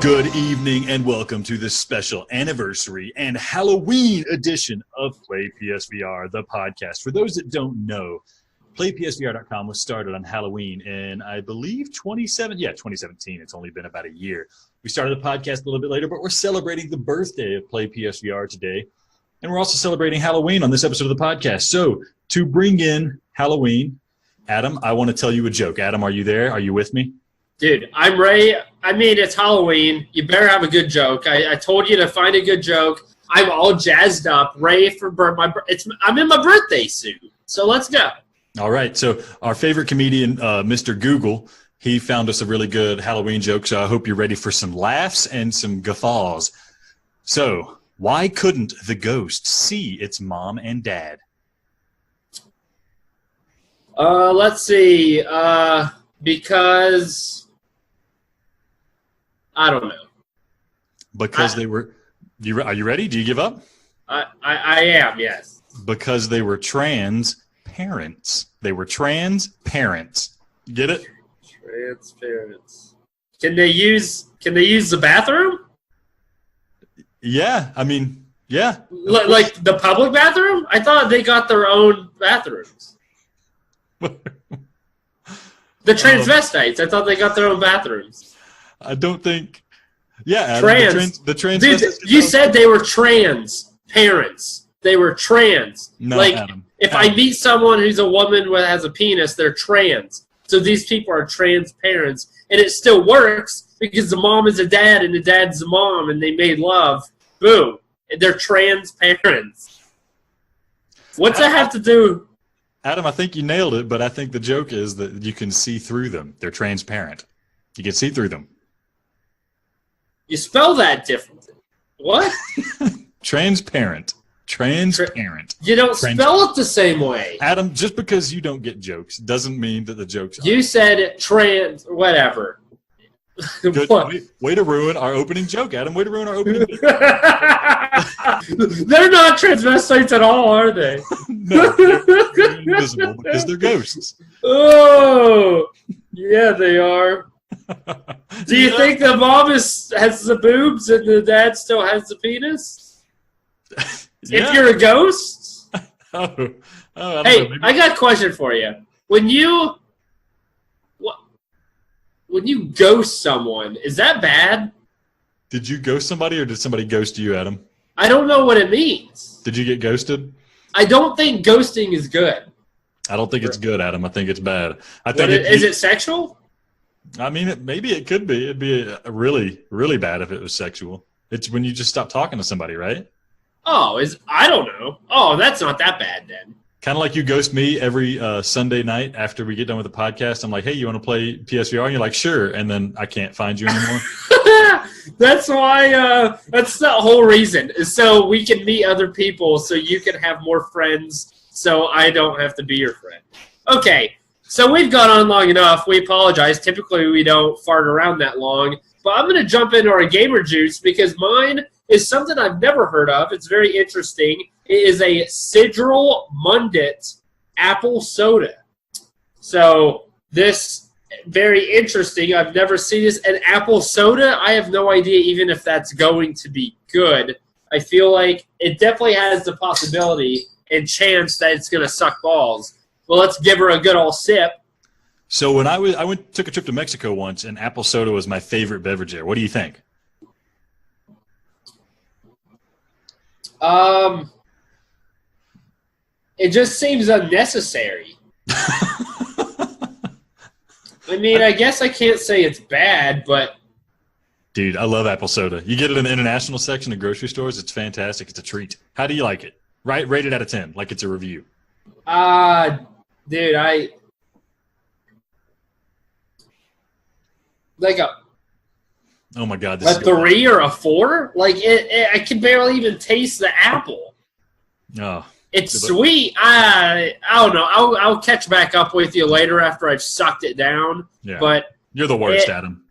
Good evening and welcome to this special anniversary and Halloween edition of PlayPSVR, the podcast. For those that don't know, PlayPSVR.com was started on Halloween in, I believe, 2017. It's only been about a year. We started the podcast a little bit later, but we're celebrating the birthday of PlayPSVR today. And we're also celebrating Halloween on this episode of the podcast. So to bring in Halloween, Adam, I want to tell you a joke. Adam, are you there? Are you with me? Dude, I'm ready. I mean, it's Halloween. You better have a good joke. I told you to find a good joke. I'm all jazzed up, ready for I'm in my birthday suit. So let's go. All right. So our favorite comedian, Mr. Google, he found us a really good Halloween joke. So I hope you're ready for some laughs and some guffaws. So why couldn't the ghost see its mom and dad? Let's see. Because I don't know. Because they were. Are you ready? Do you give up? I am. Yes. Because they were trans parents. They were trans parents. Get it? Trans parents. Can they use the bathroom? Yeah. I mean, yeah. Like the public bathroom? I thought they got their own bathrooms. The transvestites. I thought they got their own bathrooms. I don't think. Yeah, Adam, trans. The transvestites. Dude, you said they were trans parents. They were trans. No, like, Adam. if I meet someone who's a woman who has a penis, they're trans. So these people are trans parents. And it still works because the mom is a dad and the dad's the mom and they made love. Boom. They're trans parents. What's that have to do? Adam, I think you nailed it, but I think the joke is that you can see through them. They're transparent. You can see through them. You spell that differently. What? Transparent. Transparent. You don't spell it the same way. Adam, just because you don't get jokes doesn't mean that the jokes are. You said trans, whatever. Good. Way to ruin our opening joke, Adam. Way to ruin our opening joke. They're not transvestites at all, are they? No, they're invisible because they're ghosts. Oh, yeah, they are. Do you think the mom has the boobs and the dad still has the penis? Yeah. If you're a ghost? Hey, I got a question for you. When you ghost someone, is that bad? Did you ghost somebody or did somebody ghost you, Adam? I don't know what it means. Did you get ghosted? I don't think ghosting is good. I don't think it's good, Adam. I think it's bad. Is it sexual? I mean, maybe it could be. It'd be really, really bad if it was sexual. It's when you just stop talking to somebody, right? Oh, I don't know. Oh, that's not that bad then. Kind of like you ghost me every Sunday night after we get done with the podcast. I'm like, hey, you want to play PSVR? And you're like, sure. And then I can't find you anymore. That's why. That's the whole reason. So we can meet other people so you can have more friends so I don't have to be your friend. Okay. So we've gone on long enough. We apologize. Typically, we don't fart around that long. But I'm going to jump into our gamer juice because mine is something I've never heard of. It's very interesting. It is a Sidral Mundit apple soda. So this, very interesting. I've never seen this. An apple soda, I have no idea even if that's going to be good. I feel like it definitely has the possibility and chance that it's going to suck balls. Well, let's give her a good old sip. So when I took a trip to Mexico once, and apple soda was my favorite beverage there. What do you think? It just seems unnecessary. I mean, I guess I can't say it's bad, but... Dude, I love apple soda. You get it in the international section of grocery stores. It's fantastic. It's a treat. How do you like it? Right, rate it out of 10, like it's a review. Dude, like oh my God, a 3 or a 4? Like I can barely even taste the apple. Oh, it's sweet. I don't know. I'll catch back up with you later after I've sucked it down. Yeah, but you're the worst, Adam.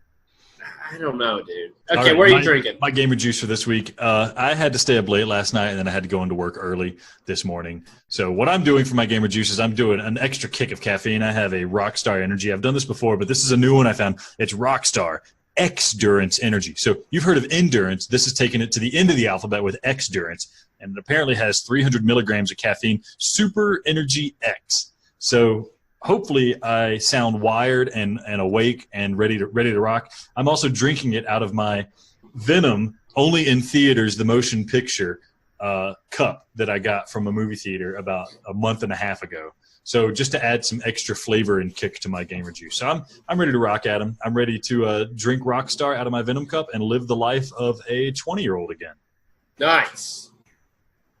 I don't know, dude. Okay, right, where are you drinking? My gamer juice for this week. I had to stay up late last night, and then I had to go into work early this morning. So what I'm doing for my gamer juice is I'm doing an extra kick of caffeine. I have a Rockstar Energy. I've done this before, but this is a new one I found. It's Rockstar X-durance energy. So you've heard of endurance. This is taking it to the end of the alphabet with X-durance, and it apparently has 300 milligrams of caffeine. Super Energy X. So hopefully I sound wired and awake and ready to rock. I'm also drinking it out of my Venom, only in theaters, the motion picture cup that I got from a movie theater about a month and a half ago. So just to add some extra flavor and kick to my gamer juice. So I'm ready to rock, Adam. I'm ready to drink Rockstar out of my Venom cup and live the life of a 20-year-old again. Nice.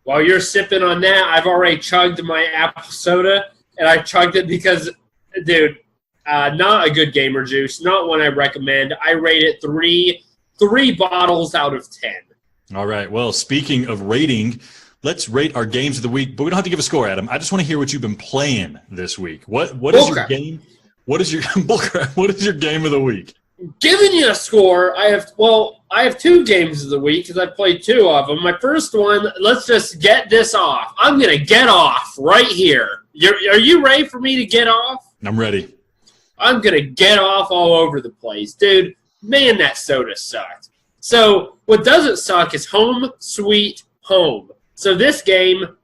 While you're sipping on that, I've already chugged my apple soda, and I chugged it because, dude, not a good gamer juice, not one I recommend. I rate it three bottles out of 10. All right. Well, speaking of rating, let's rate our games of the week, but we don't have to give a score, Adam. I just want to hear what you've been playing this week. What is your game? What is your what is your game of the week? Giving you a score, I have 2 games of the week because I played 2 of them. My first one, let's just get this off. I'm gonna get off right here. Are you ready for me to get off? I'm ready. I'm gonna get off all over the place, dude. Man, that soda sucked. So what doesn't suck is Home Sweet Home. So this game,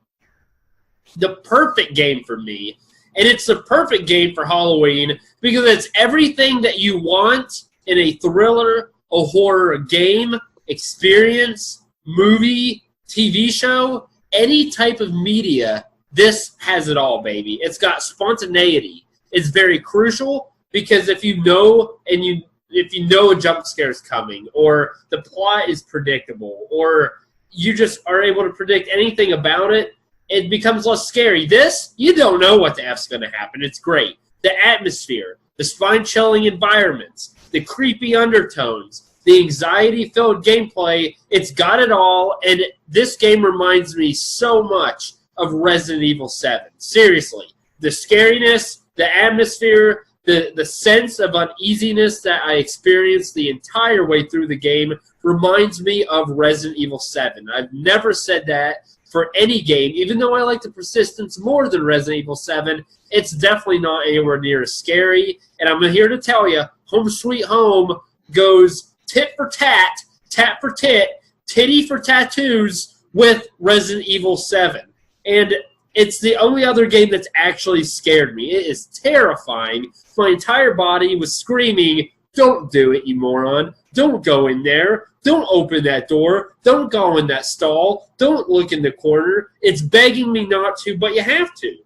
the perfect game for me, and it's the perfect game for Halloween because it's everything that you want in a thriller, a horror game, experience, movie, TV show, any type of media. This has it all, baby. It's got spontaneity. It's very crucial because if you know a jump scare is coming, or the plot is predictable, or you just are able to predict anything about it, it becomes less scary. This, you don't know what the F's going to happen. It's great. The atmosphere, the spine-chilling environments, the creepy undertones, the anxiety-filled gameplay, it's got it all, and this game reminds me so much of Resident Evil 7. Seriously, the scariness, the atmosphere, the sense of uneasiness that I experienced the entire way through the game reminds me of Resident Evil 7. I've never said that for any game. Even though I like the persistence more than Resident Evil 7, it's definitely not anywhere near as scary. And I'm here to tell you, Home Sweet Home goes tit for tat, tat for tit, titty for tattoos with Resident Evil 7. And it's the only other game that's actually scared me. It is terrifying. My entire body was screaming, "Don't do it, you moron. Don't go in there. Don't open that door. Don't go in that stall. Don't look in the corner." It's begging me not to, but you have to.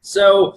So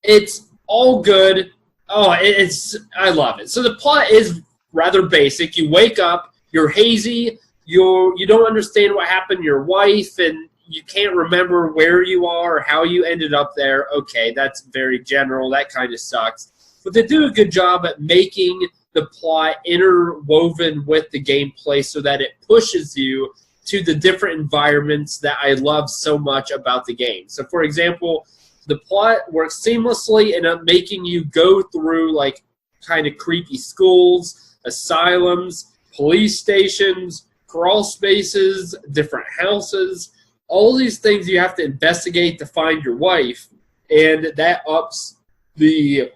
it's all good. Oh, I love it. So the plot is rather basic. You wake up, you're hazy, you don't understand what happened to your wife, and you can't remember where you are or how you ended up there. Okay, that's very general. That kind of sucks. But they do a good job at making the plot interwoven with the gameplay so that it pushes you to the different environments that I love so much about the game. So, for example, the plot works seamlessly in making you go through like kind of creepy schools, asylums, police stations, crawl spaces, different houses. All these things you have to investigate to find your wife, and that ups the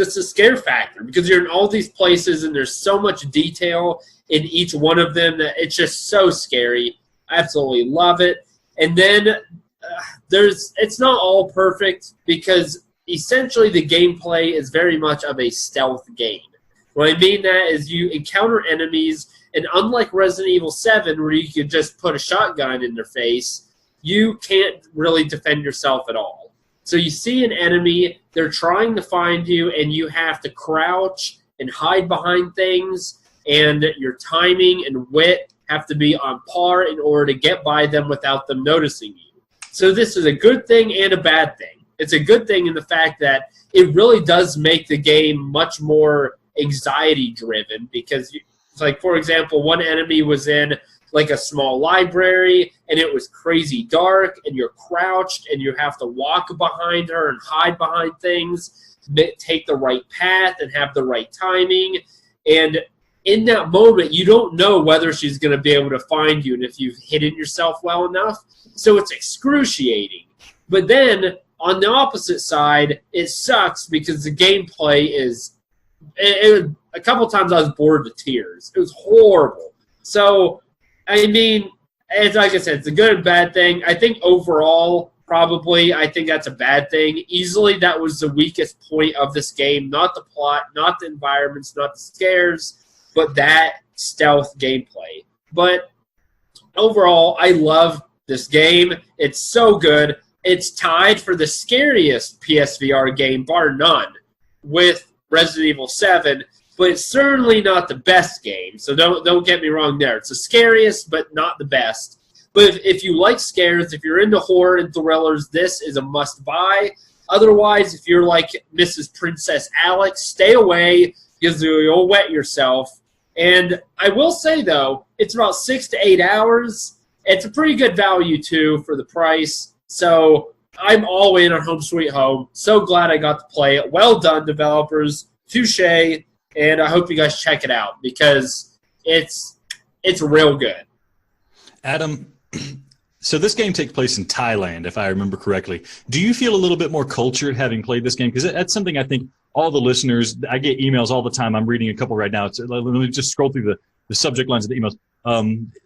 scare factor because you're in all these places and there's so much detail in each one of them that it's just so scary. I absolutely love it. And then it's not all perfect because essentially the gameplay is very much of a stealth game. What I mean that is you encounter enemies, and unlike Resident Evil 7 where you could just put a shotgun in their face, you can't really defend yourself at all. So you see an enemy, they're trying to find you, and you have to crouch and hide behind things, and your timing and wit have to be on par in order to get by them without them noticing you. So this is a good thing and a bad thing. It's a good thing in the fact that it really does make the game much more anxiety-driven because, like, for example, one enemy was in like a small library, and it was crazy dark, and you're crouched, and you have to walk behind her and hide behind things, take the right path, and have the right timing. And in that moment, you don't know whether she's going to be able to find you and if you've hidden yourself well enough. So it's excruciating. But then, on the opposite side, it sucks because the gameplay is a couple times I was bored to tears. It was horrible. So, I mean, it's like I said, it's a good and bad thing. I think overall, probably, I think that's a bad thing. Easily, that was the weakest point of this game. Not the plot, not the environments, not the scares, but that stealth gameplay. But overall, I love this game. It's so good. It's tied for the scariest PSVR game, bar none, with Resident Evil 7, but it's certainly not the best game. So don't get me wrong there. It's the scariest, but not the best. But if you like scares, if you're into horror and thrillers, this is a must-buy. Otherwise, if you're like Mrs. Princess Alex, stay away because you'll wet yourself. And I will say, though, it's about 6 to 8 hours. It's a pretty good value, too, for the price. So I'm all in on Home Sweet Home. So glad I got to play it. Well done, developers. Touche. And I hope you guys check it out because it's real good. Adam, so this game takes place in Thailand, if I remember correctly. Do you feel a little bit more cultured having played this game? Because that's something I think all the listeners, I get emails all the time. I'm reading a couple right now. Let me just scroll through the subject lines of the emails.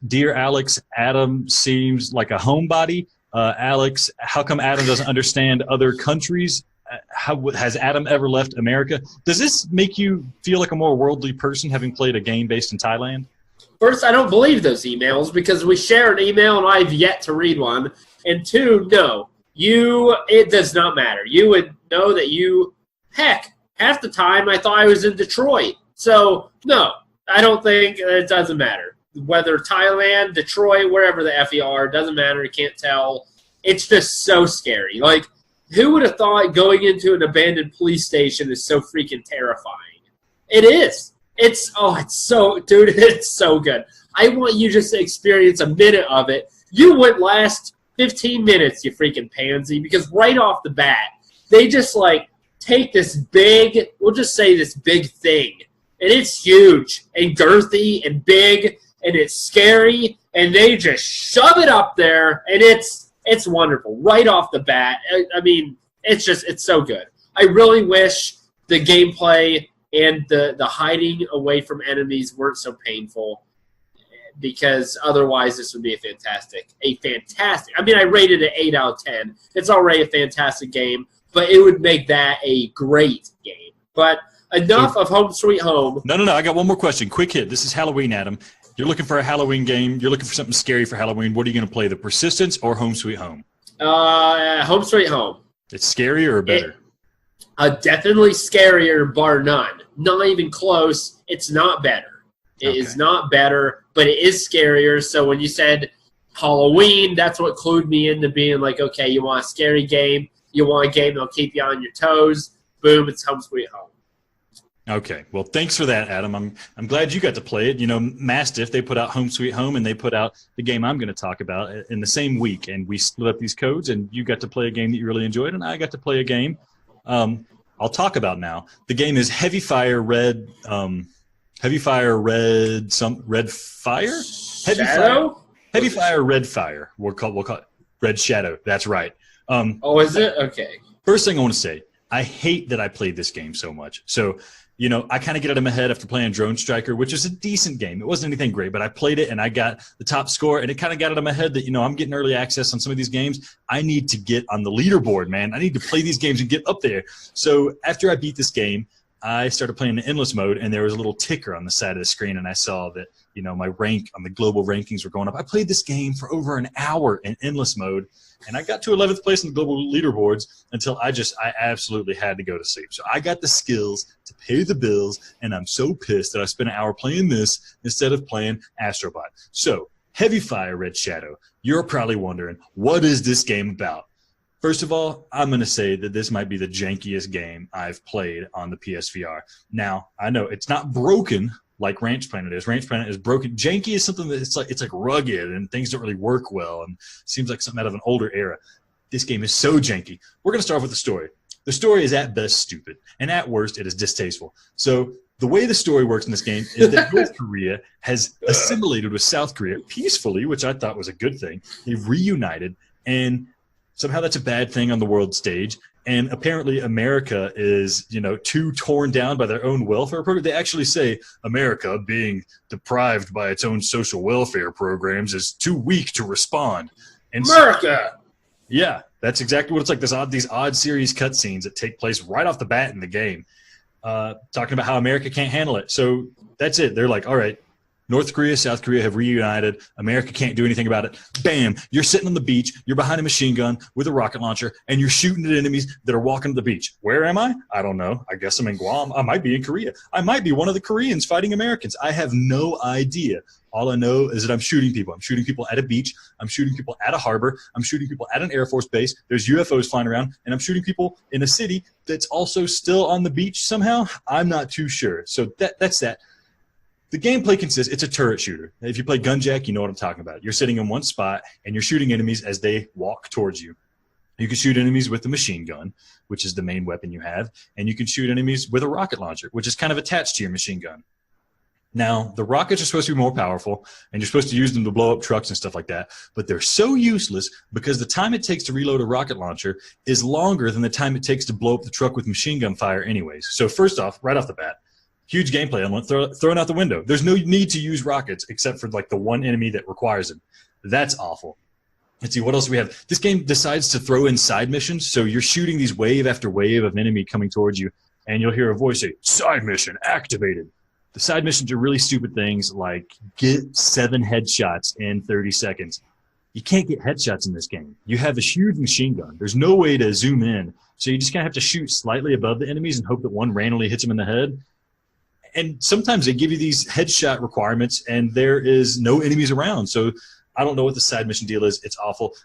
Dear Alex, Adam seems like a homebody. Alex, how come Adam doesn't understand other countries? Has Adam ever left America? Does this make you feel like a more worldly person having played a game based in Thailand? First, I don't believe those emails because we share an email and I've yet to read one. And two, no, it does not matter. You would know that heck, half the time I thought I was in Detroit. So, no, I don't think it doesn't matter. Whether Thailand, Detroit, wherever the F you are, doesn't matter. You can't tell. It's just so scary. Like, who would have thought going into an abandoned police station is so freaking terrifying? It is. It's so good. I want you just to experience a minute of it. You wouldn't last 15 minutes, you freaking pansy, because right off the bat, they just, like, take this big, we'll just say this big thing, and it's huge and girthy and big, and it's scary, and they just shove it up there, and it's wonderful right off the bat. I mean, it's so good. I really wish the gameplay and the hiding away from enemies weren't so painful because otherwise this would be a fantastic. I mean, I rated it 8 out of 10. It's already a fantastic game, but it would make that a great game. But enough of Home Sweet Home. No. I got one more question. Quick hit. This is Halloween, Adam. You're looking for a Halloween game. You're looking for something scary for Halloween. What are you going to play, The Persistence or Home Sweet Home? Home Sweet Home. It's scarier or better? Definitely scarier, bar none. Not even close. It's not better. It is not better, but it is scarier. So when you said Halloween, that's what clued me into being like, okay, you want a scary game. You want a game that'll keep you on your toes. Boom, it's Home Sweet Home. Okay, well, thanks for that, Adam. I'm glad you got to play it. You know, Mastiff, they put out Home Sweet Home, and they put out the game I'm going to talk about in the same week, and we split up these codes, and you got to play a game that you really enjoyed, and I got to play a game I'll talk about now. The game is Heavy Fire Red Fire? Heavy Fire Red Fire. We'll call it Red Shadow. That's right. Is it? Okay. First thing I want to say, I hate that I played this game so much. So, you know, I kind of get out of my head after playing Drone Striker, which is a decent game. It wasn't anything great, but I played it and I got the top score, and it kind of got out of my head that, you know, I'm getting early access on some of these games. I need to get on the leaderboard, man. I need to play these games and get up there. So after I beat this game, I started playing the endless mode, and there was a little ticker on the side of the screen, and I saw that, you know, my rank on the global rankings were going up. I played this game for over an hour in endless mode, and I got to 11th place in the global leaderboards until I absolutely had to go to sleep. So I got the skills to pay the bills, and I'm so pissed that I spent an hour playing this instead of playing Astrobot. So, Heavy Fire Red Shadow. You're probably wondering, what is this game about? First of all, I'm going to say that this might be the jankiest game I've played on the PSVR. Now, I know it's not broken like Ranch Planet is. Ranch Planet is broken. Janky is something that it's like rugged and things don't really work well and seems like something out of an older era. This game is so janky. We're going to start with the story. The story is at best stupid, and at worst it is distasteful. So the way the story works in this game is that North Korea has assimilated with South Korea peacefully, which I thought was a good thing. They've reunited, and somehow that's a bad thing on the world stage. And apparently America is, too torn down by their own welfare program. They actually say America, being deprived by its own social welfare programs, is too weak to respond. And America! Yeah, that's exactly what it's like. These odd series cutscenes that take place right off the bat in the game, talking about how America can't handle it. So that's it. They're like, all right, North Korea, South Korea have reunited. America can't do anything about it. Bam! You're sitting on the beach. You're behind a machine gun with a rocket launcher, and you're shooting at enemies that are walking to the beach. Where am I? I don't know. I guess I'm in Guam. I might be in Korea. I might be one of the Koreans fighting Americans. I have no idea. All I know is that I'm shooting people. I'm shooting people at a beach. I'm shooting people at a harbor. I'm shooting people at an Air Force base. There's UFOs flying around, and I'm shooting people in a city that's also still on the beach somehow. I'm not too sure. So that's that. The gameplay consists, it's a turret shooter. If you play Gunjack, you know what I'm talking about. You're sitting in one spot, and you're shooting enemies as they walk towards you. You can shoot enemies with the machine gun, which is the main weapon you have, and you can shoot enemies with a rocket launcher, which is kind of attached to your machine gun. Now, the rockets are supposed to be more powerful, and you're supposed to use them to blow up trucks and stuff like that, but they're so useless because the time it takes to reload a rocket launcher is longer than the time it takes to blow up the truck with machine gun fire anyways. So first off, right off the bat, huge gameplay element thrown out the window. There's no need to use rockets except for like the one enemy that requires it. That's awful. Let's see, what else do we have? This game decides to throw in side missions, so you're shooting these wave after wave of enemy coming towards you, and you'll hear a voice say, "Side mission activated." The side missions are really stupid things like get 7 headshots in 30 seconds. You can't get headshots in this game. You have this huge machine gun. There's no way to zoom in, so you just kind of have to shoot slightly above the enemies and hope that one randomly hits them in the head. And sometimes they give you these headshot requirements, and there is no enemies around. So I don't know what the side mission deal is. It's awful.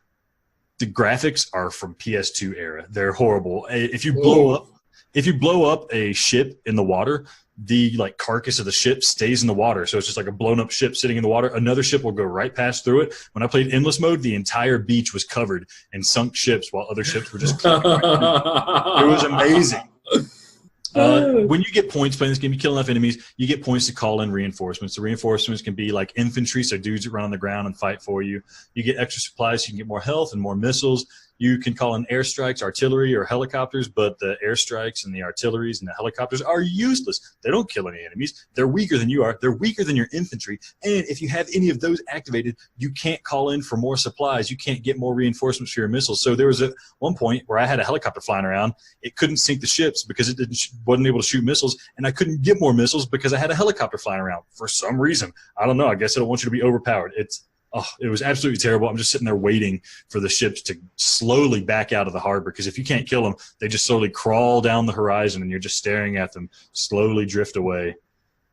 The graphics are from PS2 era. They're horrible. If you blow up a ship in the water, the carcass of the ship stays in the water. So it's just like a blown up ship sitting in the water. Another ship will go right past through it. When I played endless mode, the entire beach was covered in sunk ships while other ships were just right through. It was amazing. When you get points playing this game, you kill enough enemies, you get points to call in reinforcements. The reinforcements can be like infantry, so dudes that run on the ground and fight for you. You get extra supplies, so you can get more health and more missiles. You can call in airstrikes, artillery, or helicopters, but the airstrikes and the artilleries and the helicopters are useless. They don't kill any enemies. They're weaker than you are. They're weaker than your infantry. And if you have any of those activated, you can't call in for more supplies. You can't get more reinforcements for your missiles. So there was one point where I had a helicopter flying around. It couldn't sink the ships because it wasn't able to shoot missiles, and I couldn't get more missiles because I had a helicopter flying around for some reason. I don't know. I guess I don't want you to be overpowered. It was absolutely terrible. I'm just sitting there waiting for the ships to slowly back out of the harbor, because if you can't kill them, they just slowly crawl down the horizon, and you're just staring at them slowly drift away.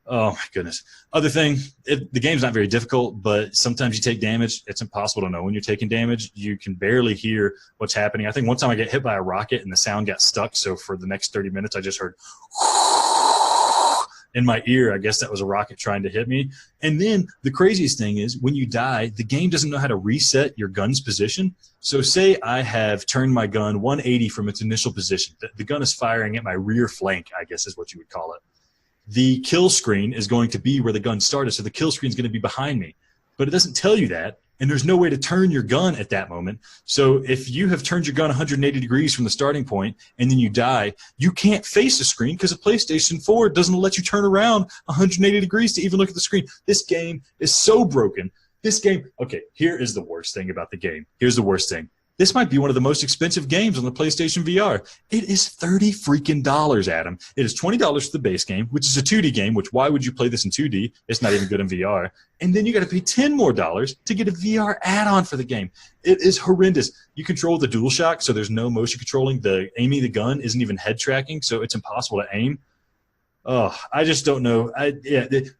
Oh, my goodness. Other thing, the game's not very difficult, but sometimes you take damage. It's impossible to know when you're taking damage. You can barely hear what's happening. I think one time I got hit by a rocket, and the sound got stuck, so for the next 30 minutes I just heard in my ear. I guess that was a rocket trying to hit me. And then the craziest thing is, when you die, the game doesn't know how to reset your gun's position. So say I have turned my gun 180 from its initial position. The gun is firing at my rear flank, I guess is what you would call it. The kill screen is going to be where the gun started, so the kill screen is going to be behind me. But it doesn't tell you that, and there's no way to turn your gun at that moment. So if you have turned your gun 180 degrees from the starting point and then you die, you can't face the screen because the PlayStation 4 doesn't let you turn around 180 degrees to even look at the screen. This game is so broken. Okay, here is the worst thing about the game. Here's the worst thing. This might be one of the most expensive games on the PlayStation VR. It is $30 freaking, Adam. It is $20 for the base game, which is a 2D game, which why would you play this in 2D? It's not even good in VR. And then you got to pay $10 more to get a VR add-on for the game. It is horrendous. You control the DualShock, so there's no motion controlling. The aiming the gun isn't even head tracking, so it's impossible to aim. Oh, I just don't know.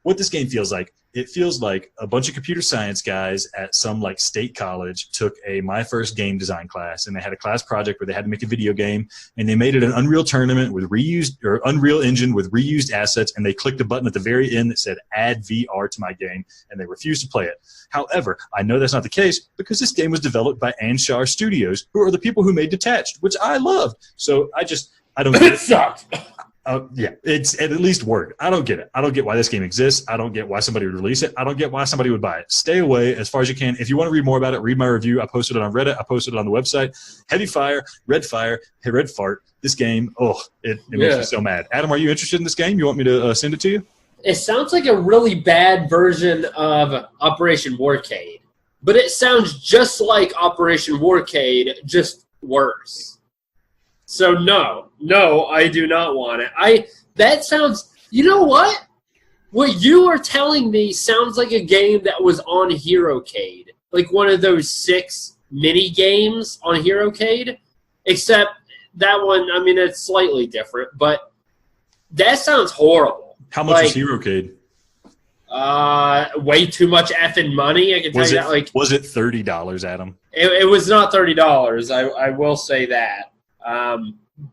What this game feels like. It feels like a bunch of computer science guys at some state college took a My First Game design class, and they had a class project where they had to make a video game, and they made it an Unreal Tournament with Unreal Engine with reused assets, and they clicked a button at the very end that said "Add VR to my game," and they refused to play it. However, I know that's not the case because this game was developed by Anshar Studios, who are the people who made Detached, which I loved. So I don't get it. Sucked. Yeah, it at least worked. I don't get it. I don't get why this game exists. I don't get why somebody would release it. I don't get why somebody would buy it. Stay away as far as you can. If you want to read more about it, read my review. I posted it on Reddit. I posted it on the website. Heavy fire, red fart. This game, it makes me so mad. Adam, are you interested in this game? You want me to send it to you? It sounds like a really bad version of Operation Warcade, but it sounds just like Operation Warcade, just worse. So no, I do not want it. That sounds, you know what? What you are telling me sounds like a game that was on HeroCade, like one of those 6 mini games on HeroCade, except that one, I mean, it's slightly different, but that sounds horrible. How much is HeroCade? Way too much effing money. I can tell you that. Like, was it $30, Adam? It was not $30. I will say that.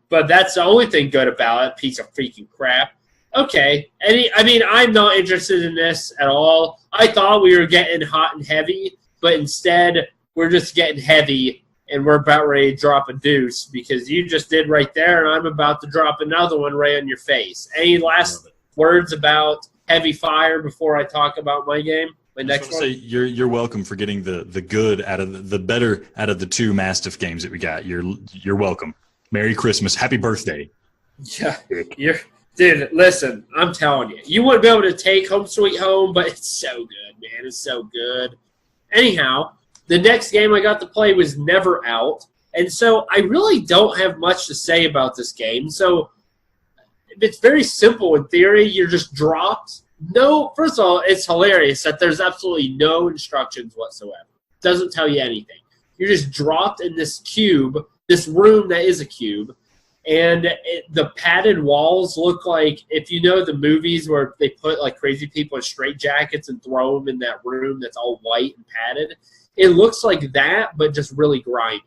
But that's the only thing good about it. Piece of freaking crap. Okay. I'm not interested in this at all. I thought we were getting hot and heavy, but instead we're just getting heavy, and we're about ready to drop a deuce because you just did right there, and I'm about to drop another one right on your face. Any last words about Heavy Fire before I talk about my game? My next one? Say you're welcome for getting the good out of the better out of the 2 Mastiff games that we got. You're welcome. Merry Christmas. Happy birthday. Yeah. Dude, listen, I'm telling you. You wouldn't be able to take Home Sweet Home, but it's so good, man. It's so good. Anyhow, the next game I got to play was Neverout, and so I really don't have much to say about this game. So it's very simple in theory. You're just dropped. No, first of all, it's hilarious that there's absolutely no instructions whatsoever. It doesn't tell you anything. You're just dropped in this cube, this room that is a cube, and the padded walls look like, if you know the movies where they put like crazy people in straitjackets and throw them in that room that's all white and padded, it looks like that, but just really grimy.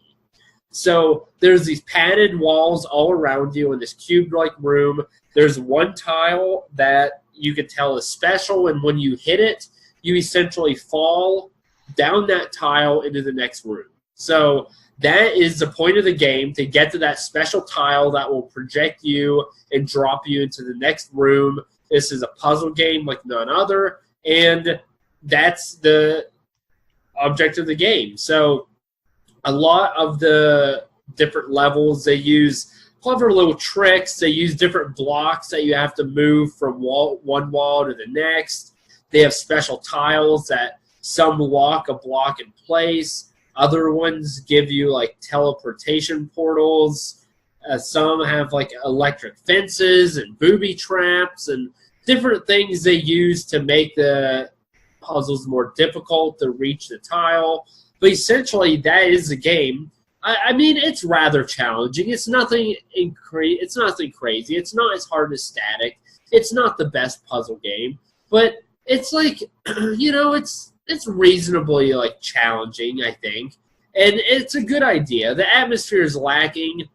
So there's these padded walls all around you in this cube-like room. There's one tile that you can tell is special, and when you hit it, you essentially fall down that tile into the next room. So that is the point of the game, to get to that special tile that will project you and drop you into the next room. This is a puzzle game like none other, and that's the object of the game. So a lot of the different levels, they use clever little tricks. They use different blocks that you have to move from one wall to the next. They have special tiles that some lock a block in place. Other ones give you like teleportation portals. Some have like electric fences and booby traps and different things they use to make the puzzles more difficult to reach the tile. But essentially, that is the game. I mean, it's rather challenging. It's nothing it's nothing crazy. It's not as hard as Static. It's not the best puzzle game, but it's like, you know, it's reasonably like challenging, I think, and it's a good idea. The atmosphere is lacking.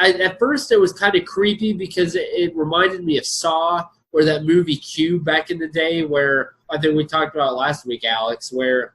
At first, it was kind of creepy because it reminded me of Saw, or that movie Cube back in the day, where I think we talked about last week, Alex, where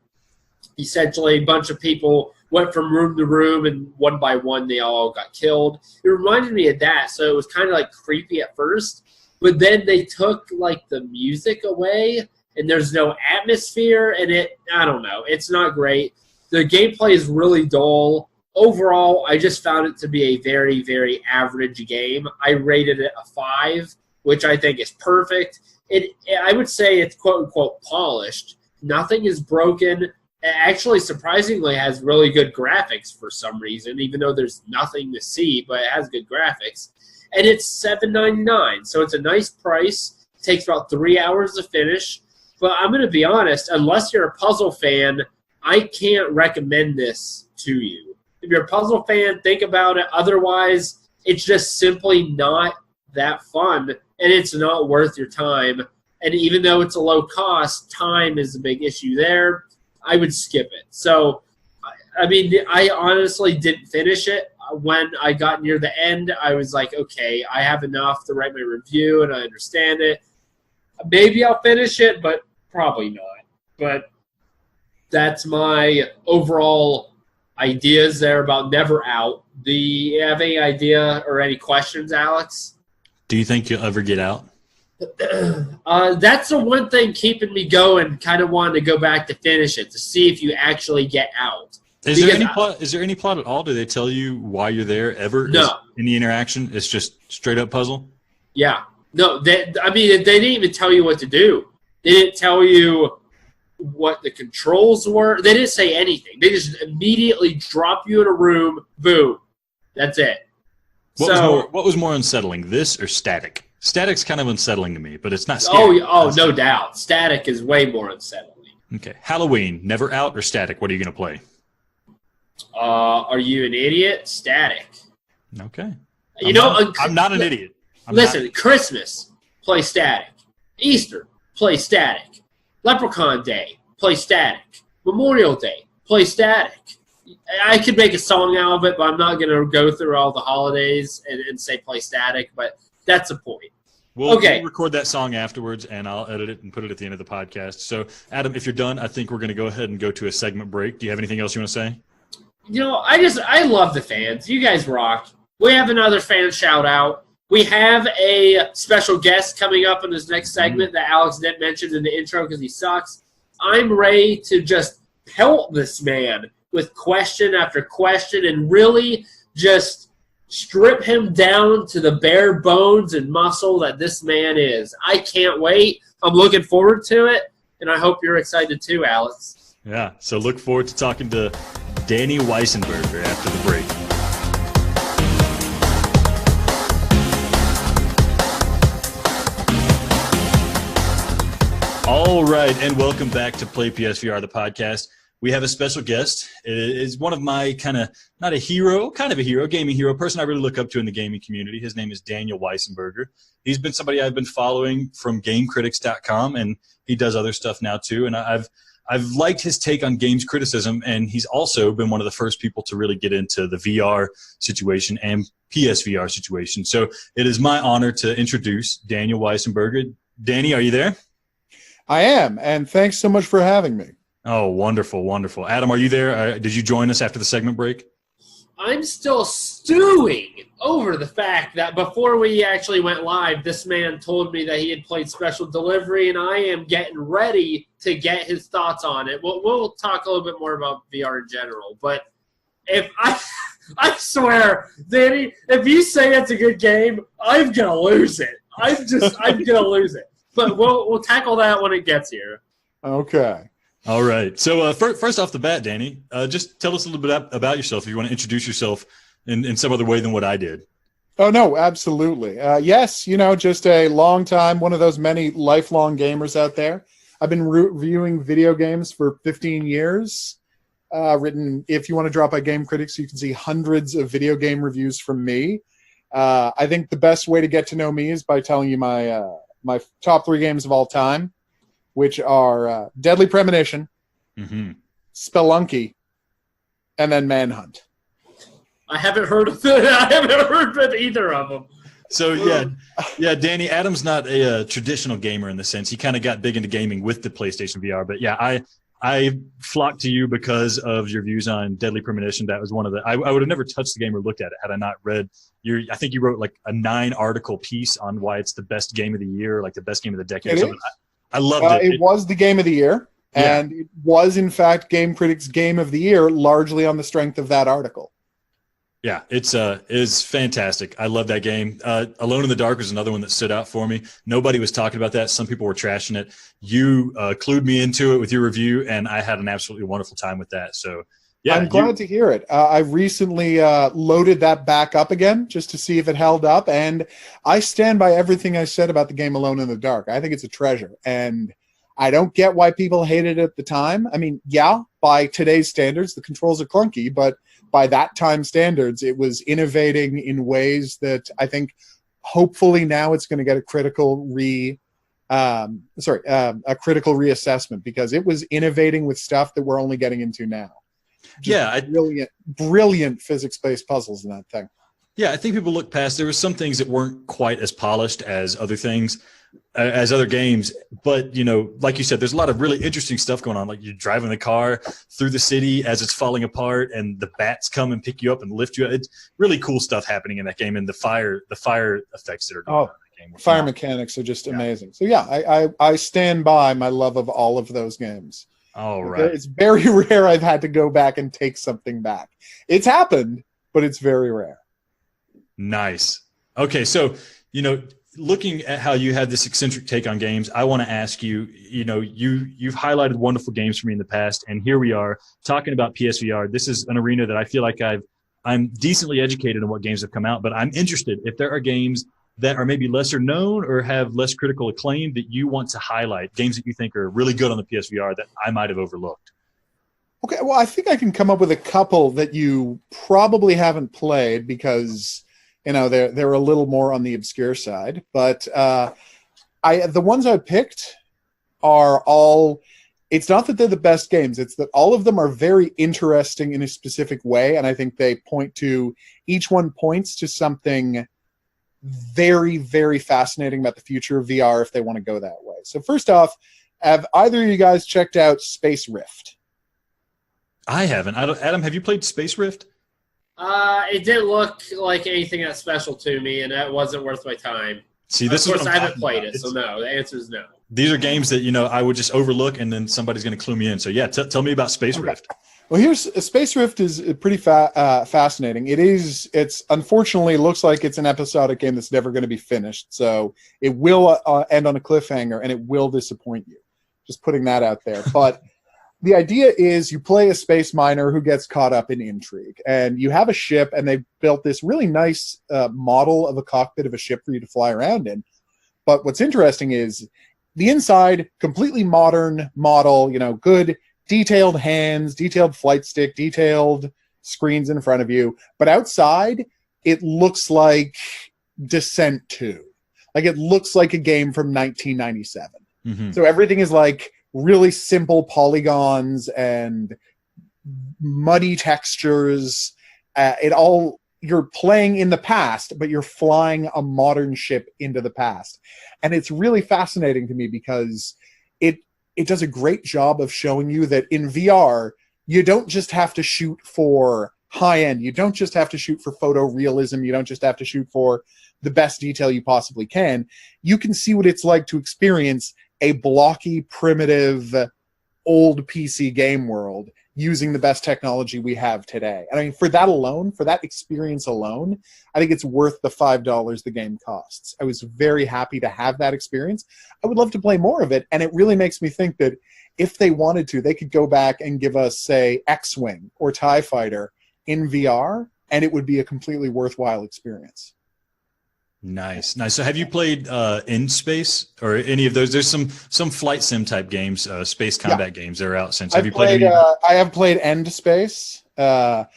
essentially a bunch of people went from room to room, and one by one they all got killed. It reminded me of that, so it was kind of like creepy at first, but then they took like the music away, and there's no atmosphere, and I don't know, it's not great. The gameplay is really dull. Overall, I just found it to be a very, very average game. I rated it a 5, which I think is perfect. I would say it's quote-unquote polished. Nothing is broken. It actually, surprisingly, has really good graphics for some reason, even though there's nothing to see, but it has good graphics. And it's $7.99, so it's a nice price. It takes about 3 hours to finish. But I'm going to be honest, unless you're a puzzle fan, I can't recommend this to you. If you're a puzzle fan, think about it. Otherwise, it's just simply not that fun, and it's not worth your time. And even though it's a low cost, time is a big issue there. I would skip it. So, I mean, I honestly didn't finish it. When I got near the end, I was like, okay, I have enough to write my review, and I understand it. Maybe I'll finish it, but probably not. But that's my overall ideas there about Neverout. Do you have any idea or any questions, Alex? Do you think you'll ever get out? That's the one thing keeping me going, kind of wanting to go back to finish it, to see if you actually get out. Is there any plot? Is there any plot at all? Do they tell you why you're there ever? No. Any interaction? It's just straight up puzzle? Yeah. No, they didn't even tell you what to do. They didn't tell you what the controls were. They didn't say anything. They just immediately drop you in a room, boom. That's it. What was more unsettling, this or Static? Static's kind of unsettling to me, but it's not scary. Oh, no doubt. Static is way more unsettling. Okay. Halloween, Neverout or Static? What are you going to play? Are you an idiot? Static. Okay. I'm not an idiot. Christmas, play Static. Easter, play Static. Leprechaun Day, play Static. Memorial Day, play Static. I could make a song out of it, but I'm not going to go through all the holidays and say play Static, but that's the point. We'll record that song afterwards, and I'll edit it and put it at the end of the podcast. So, Adam, if you're done, I think we're going to go ahead and go to a segment break. Do you have anything else you want to say? I love the fans. You guys rock. We have another fan shout-out. We have a special guest coming up in this next segment that Alex didn't mention in the intro because he sucks. I'm ready to just pelt this man with question after question and really just strip him down to the bare bones and muscle that this man is. I can't wait. I'm looking forward to it, and I hope you're excited too, Alex. Yeah, so look forward to talking to Daniel Weissenberger after the break. All right, and welcome back to PlayPSVR, the podcast. We have a special guest. It is one of my kind of a hero, gaming hero, person I really look up to in the gaming community. His name is Daniel Weissenberger. He's been somebody I've been following from GameCritics.com, and he does other stuff now too. And I've liked his take on games criticism, and he's also been one of the first people to really get into the VR situation and PSVR situation. So it is my honor to introduce Daniel Weissenberger. Danny, are you there? I am, and thanks so much for having me. Oh, wonderful, wonderful. Adam, are you there? Did you join us after the segment break? I'm still stewing over the fact that before we actually went live, this man told me that he had played Special Delivery, and I am getting ready to get his thoughts on it. We'll talk a little bit more about VR in general, but if I swear, Danny, if you say it's a good game, I'm gonna lose it. I'm gonna lose it. But we'll tackle that when it gets here. Okay. All right. So first off the bat, Danny, just tell us a little bit about yourself if you want to introduce yourself in some other way than what I did. Oh, no, absolutely. Yes, just a long time, one of those many lifelong gamers out there. I've been reviewing video games for 15 years. If you want to drop by Game Critics, you can see hundreds of video game reviews from me. I think the best way to get to know me is by telling you my top 3 games of all time, which are Deadly Premonition, Spelunky, and then Manhunt. I haven't heard of it. I haven't heard of either of them. So yeah, Danny, Adam's not a traditional gamer in the sense. He kind of got big into gaming with the PlayStation VR. But yeah, I flocked to you because of your views on Deadly Premonition. That was one of the. I would have never touched the game or looked at it had I not read your. I think you wrote like a 9-article piece on why it's the best game of the year, like the best game of the decade. Or something. I loved it. It was the game of the year, and it was in fact Game Critics' Game of the Year, largely on the strength of that article. Yeah, it's fantastic. I love that game. Alone in the Dark was another one that stood out for me. Nobody was talking about that. Some people were trashing it. You clued me into it with your review, and I had an absolutely wonderful time with that. So, yeah. I'm glad to hear it. I recently loaded that back up again just to see if it held up, and I stand by everything I said about the game Alone in the Dark. I think it's a treasure, and I don't get why people hated it at the time. I mean, yeah, by today's standards, the controls are clunky, but by that time standards, it was innovating in ways that I think hopefully now it's going to get a critical reassessment, because it was innovating with stuff that we're only getting into now. Brilliant physics-based puzzles in that thing. Yeah, I think people look past. There were some things that weren't quite as polished as other things, as other games. But like you said, there's a lot of really interesting stuff going on. Like you're driving the car through the city as it's falling apart, and the bats come and pick you up and lift you up. It's really cool stuff happening in that game, and the fire effects that are going on in that game. Fire mechanics are just amazing. So yeah, I stand by my love of all of those games. All right. It's very rare I've had to go back and take something back. It's happened, but it's very rare. Nice. Okay, so looking at how you have this eccentric take on games, I want to ask you. You've highlighted wonderful games for me in the past, and here we are talking about PSVR. This is an arena that I feel like I'm decently educated on what games have come out, but I'm interested if there are games that are maybe lesser known or have less critical acclaim that you want to highlight, games that you think are really good on the PSVR that I might have overlooked. Okay, well, I think I can come up with a couple that you probably haven't played because they're a little more on the obscure side. But the ones I picked are all. It's not that they're the best games; it's that all of them are very interesting in a specific way, and I think they point to each one points to something very, very fascinating about the future of VR if they want to go that way. So first off, have either of you guys checked out Space Rift? I haven't. Adam, have you played Space Rift? It didn't look like anything that special to me, and that wasn't worth my time. See, this of is course, what I haven't played it, so no. The answer is no. These are games that I would just overlook, and then somebody's going to clue me in. So yeah, tell me about Space Rift. Well, Space Rift is pretty fascinating. It's unfortunately looks like it's an episodic game that's never going to be finished. So it will end on a cliffhanger, and it will disappoint you. Just putting that out there. But the idea is you play a space miner who gets caught up in intrigue, and you have a ship, and they built this really nice model of a cockpit of a ship for you to fly around in. But what's interesting is the inside, completely modern model, good detailed hands, detailed flight stick, detailed screens in front of you. But outside, it looks like Descent 2. Like it looks like a game from 1997. Mm-hmm. So everything is like really simple polygons and muddy textures. You're playing in the past, but you're flying a modern ship into the past. And it's really fascinating to me because it does a great job of showing you that in VR, you don't just have to shoot for high end. You don't just have to shoot for photorealism. You don't just have to shoot for the best detail you possibly can. You can see what it's like to experience a blocky, primitive, old PC game world using the best technology we have today. And I mean, for that experience alone, I think it's worth the $5 the game costs. I was very happy to have that experience. I would love to play more of it, and it really makes me think that if they wanted to, they could go back and give us, say, X-Wing or TIE Fighter in VR, and it would be a completely worthwhile experience. Nice. So have you played In Space or any of those? There's some flight sim type games, space combat games that are out since. Have you played any? I have played End Space. It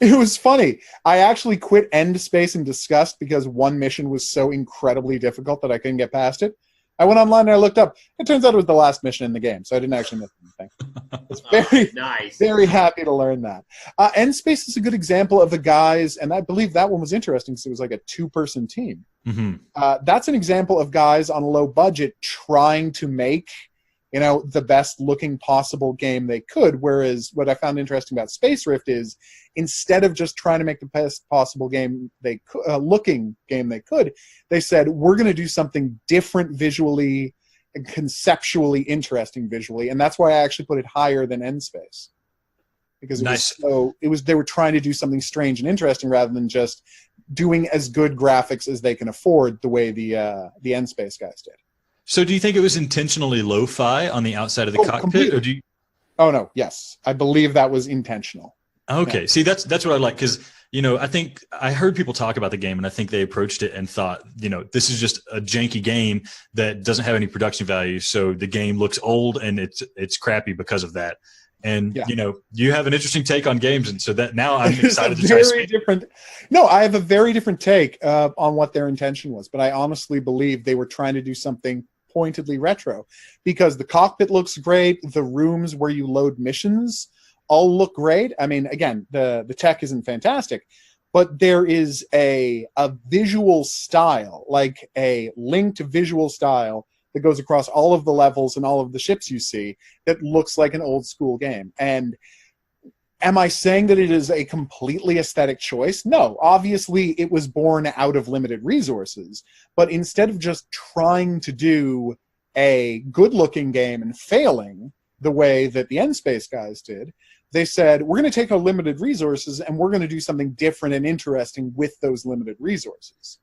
was funny. I actually quit End Space in disgust because one mission was so incredibly difficult that I couldn't get past it. I went online and I looked up. It turns out it was the last mission in the game, so I didn't actually miss anything. I was very, nice. Very happy to learn that. End Space is a good example of the guys, and I believe that one was interesting because it was like a two-person team. Mm-hmm. That's an example of guys on a low budget trying to make the best looking possible game they could. Whereas what I found interesting about Space Rift is instead of just trying to make the best possible game they could, they said, we're going to do something different visually and conceptually interesting visually. And that's why I actually put it higher than End Space. Because they were trying to do something strange and interesting rather than just doing as good graphics as they can afford the way the End Space guys did. So do you think it was intentionally lo-fi on the outside of the cockpit? Completely. Or do you... Oh, no. Yes. I believe that was intentional. Okay. Yeah. See, that's what I like because, I think I heard people talk about the game and I think they approached it and thought, this is just a janky game that doesn't have any production value. So the game looks old and it's crappy because of that. And, you have an interesting take on games. And so that now I'm excited to try. No, I have a very different take on what their intention was. But I honestly believe they were trying to do something pointedly retro because the cockpit looks great. The rooms where you load missions all look great. I mean, again, the tech isn't fantastic, but there is a visual style, like a linked visual style that goes across all of the levels and all of the ships you see that looks like an old school game. And am I saying that it is a completely aesthetic choice? No. Obviously, it was born out of limited resources. But instead of just trying to do a good-looking game and failing the way that the N-Space guys did, they said, we're going to take our limited resources and we're going to do something different and interesting with those limited resources.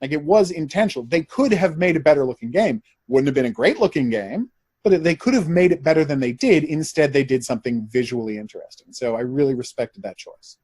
Like, it was intentional. They could have made a better-looking game. Wouldn't have been a great-looking game, but they could have made it better than they did. Instead, they did something visually interesting. So I really respected that choice.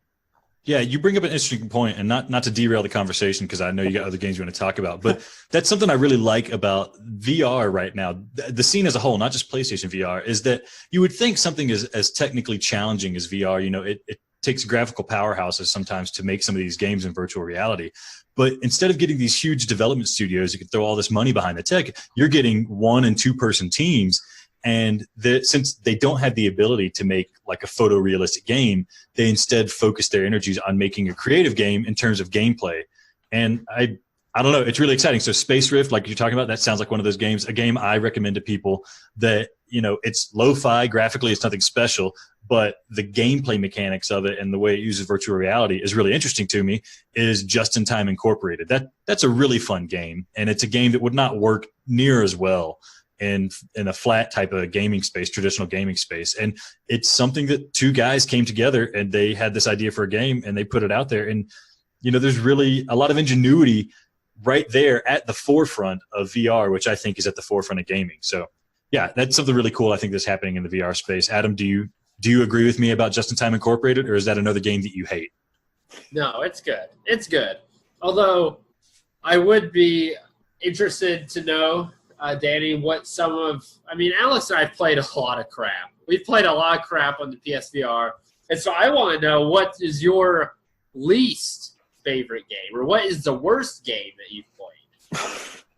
Yeah, you bring up an interesting point, and not to derail the conversation, because I know you got other games you want to talk about, but that's something I really like about VR right now. The scene as a whole, not just PlayStation VR, is that you would think something as technically challenging as VR, it takes graphical powerhouses sometimes to make some of these games in virtual reality. But instead of getting these huge development studios, you can throw all this money behind the tech, you're getting 1- and 2-person teams. And since they don't have the ability to make like a photorealistic game, they instead focus their energies on making a creative game in terms of gameplay. And I don't know, it's really exciting. So Space Rift, like you're talking about, that sounds like one of those games, a game I recommend to people that, it's lo-fi, graphically, it's nothing special, but the gameplay mechanics of it and the way it uses virtual reality is really interesting to me, is Just in Time Incorporated. That's a really fun game, and it's a game that would not work near as well in a flat type of gaming space, traditional gaming space. And it's something that 2 guys came together and they had this idea for a game and they put it out there. And, there's really a lot of ingenuity right there at the forefront of VR, which I think is at the forefront of gaming. So yeah, that's something really cool I think that's happening in the VR space. Adam, do you agree with me about Just in Time Incorporated, or is that another game that you hate? No, it's good. It's good. Although I would be interested to know, Danny, what Alex and I played a lot of crap. We've played a lot of crap on the PSVR. And so I want to know, what is your least favorite game, or what is the worst game that you've played?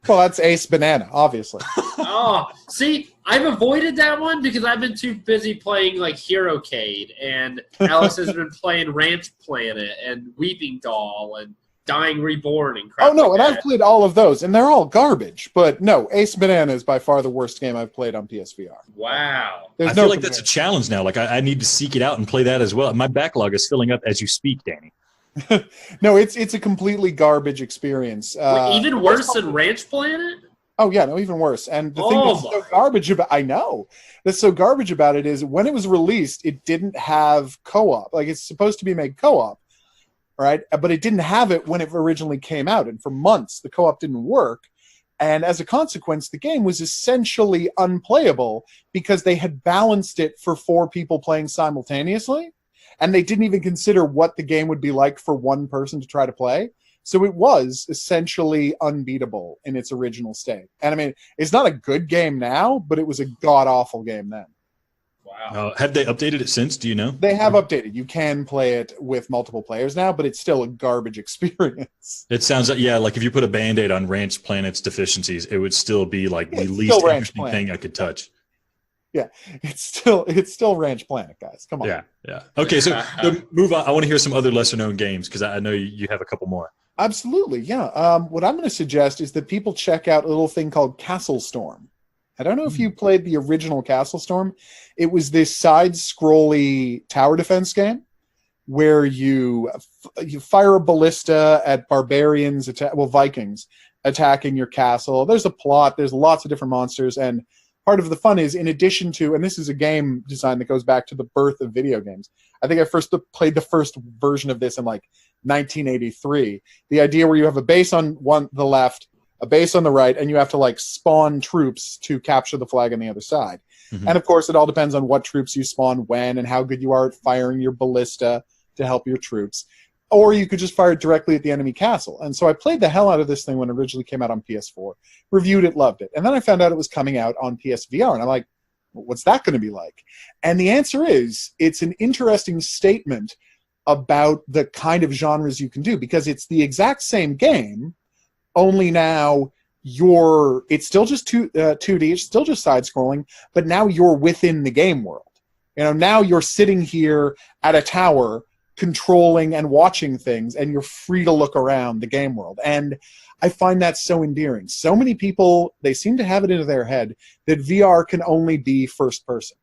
Well, that's Ace Banana, obviously. Oh, see, I've avoided that one because I've been too busy playing like HeroCade, and Alex has been playing Ranch Planet and Weeping Doll and Dying Reborn and crap. Oh, no, like and that. I've played all of those, and they're all garbage. But no, Ace Banana is by far the worst game I've played on PSVR. Wow. I feel like that's a challenge now. Like, I need to seek it out and play that as well. My backlog is filling up as you speak, Danny. No, it's a completely garbage experience. Even worse than Ranch Planet? Oh, yeah, no, even worse. And the thing that's so garbage about that's so garbage about it is when it was released, it didn't have co-op. Like, it's supposed to be made co-op, right? But it didn't have it when it originally came out. And for months, the co-op didn't work. And as a consequence, the game was essentially unplayable because they had balanced it for 4 people playing simultaneously. And they didn't even consider what the game would be like for one person to try to play. So it was essentially unbeatable in its original state. And it's not a good game now, but it was a god-awful game then. Wow. Have they updated it since? Do you know? They have updated. You can play it with multiple players now, but it's still a garbage experience. It sounds like, like if you put a Band-Aid on Ranch Planet's deficiencies, it would still be like the least interesting thing I could touch. Yeah, it's still Ranch Planet, guys. Come on. Yeah. Okay, so move on. I want to hear some other lesser-known games because I know you have a couple more. Absolutely, yeah. What I'm going to suggest is that people check out a little thing called Castle Storm. I don't know if you played the original Castle Storm. It was this side-scrolly tower defense game where you fire a ballista at barbarians, Vikings, attacking your castle. There's a plot. There's lots of different monsters, and part of the fun is, in addition to, and this is a game design that goes back to the birth of video games. I think I first played the first version of this in like 1983. The idea where you have a base on the left, a base on the right, and you have to like spawn troops to capture the flag on the other side. Mm-hmm. And of course, it all depends on what troops you spawn when and how good you are at firing your ballista to help your troops. Or you could just fire it directly at the enemy castle. And so I played the hell out of this thing when it originally came out on PS4, reviewed it, loved it. And then I found out it was coming out on PSVR, and I'm like, what's that going to be like? And the answer is, it's an interesting statement about the kind of genres you can do, because it's the exact same game, only now it's still just 2D, it's still just side-scrolling, but now you're within the game world. Now you're sitting here at a tower controlling and watching things, and you're free to look around the game world. And I find that so endearing. So many people, they seem to have it into their head that VR can only be first person,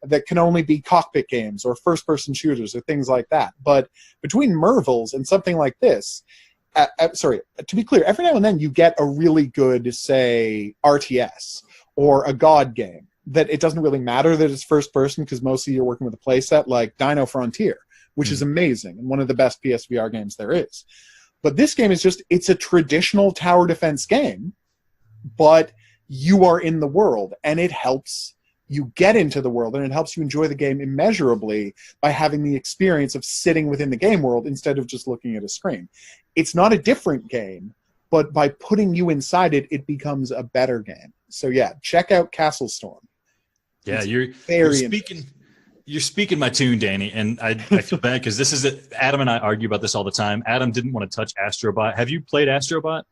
that can only be cockpit games or first person shooters or things like that. But between Mervils and something like this, sorry, to be clear, every now and then you get a really good, say, RTS or a God game that it doesn't really matter that it's first person because mostly you're working with a playset, like Dino Frontier, which is amazing and one of the best PSVR games there is. But this game is just, it's a traditional tower defense game, but you are in the world, and it helps you get into the world, and it helps you enjoy the game immeasurably by having the experience of sitting within the game world instead of just looking at a screen. It's not a different game, but by putting you inside it, it becomes a better game. So yeah, check out Castle Storm. Yeah, you're speaking my tune, Danny, and I feel bad because this is it. Adam and I argue about this all the time. Adam didn't want to touch Astrobot. Have you played Astrobot?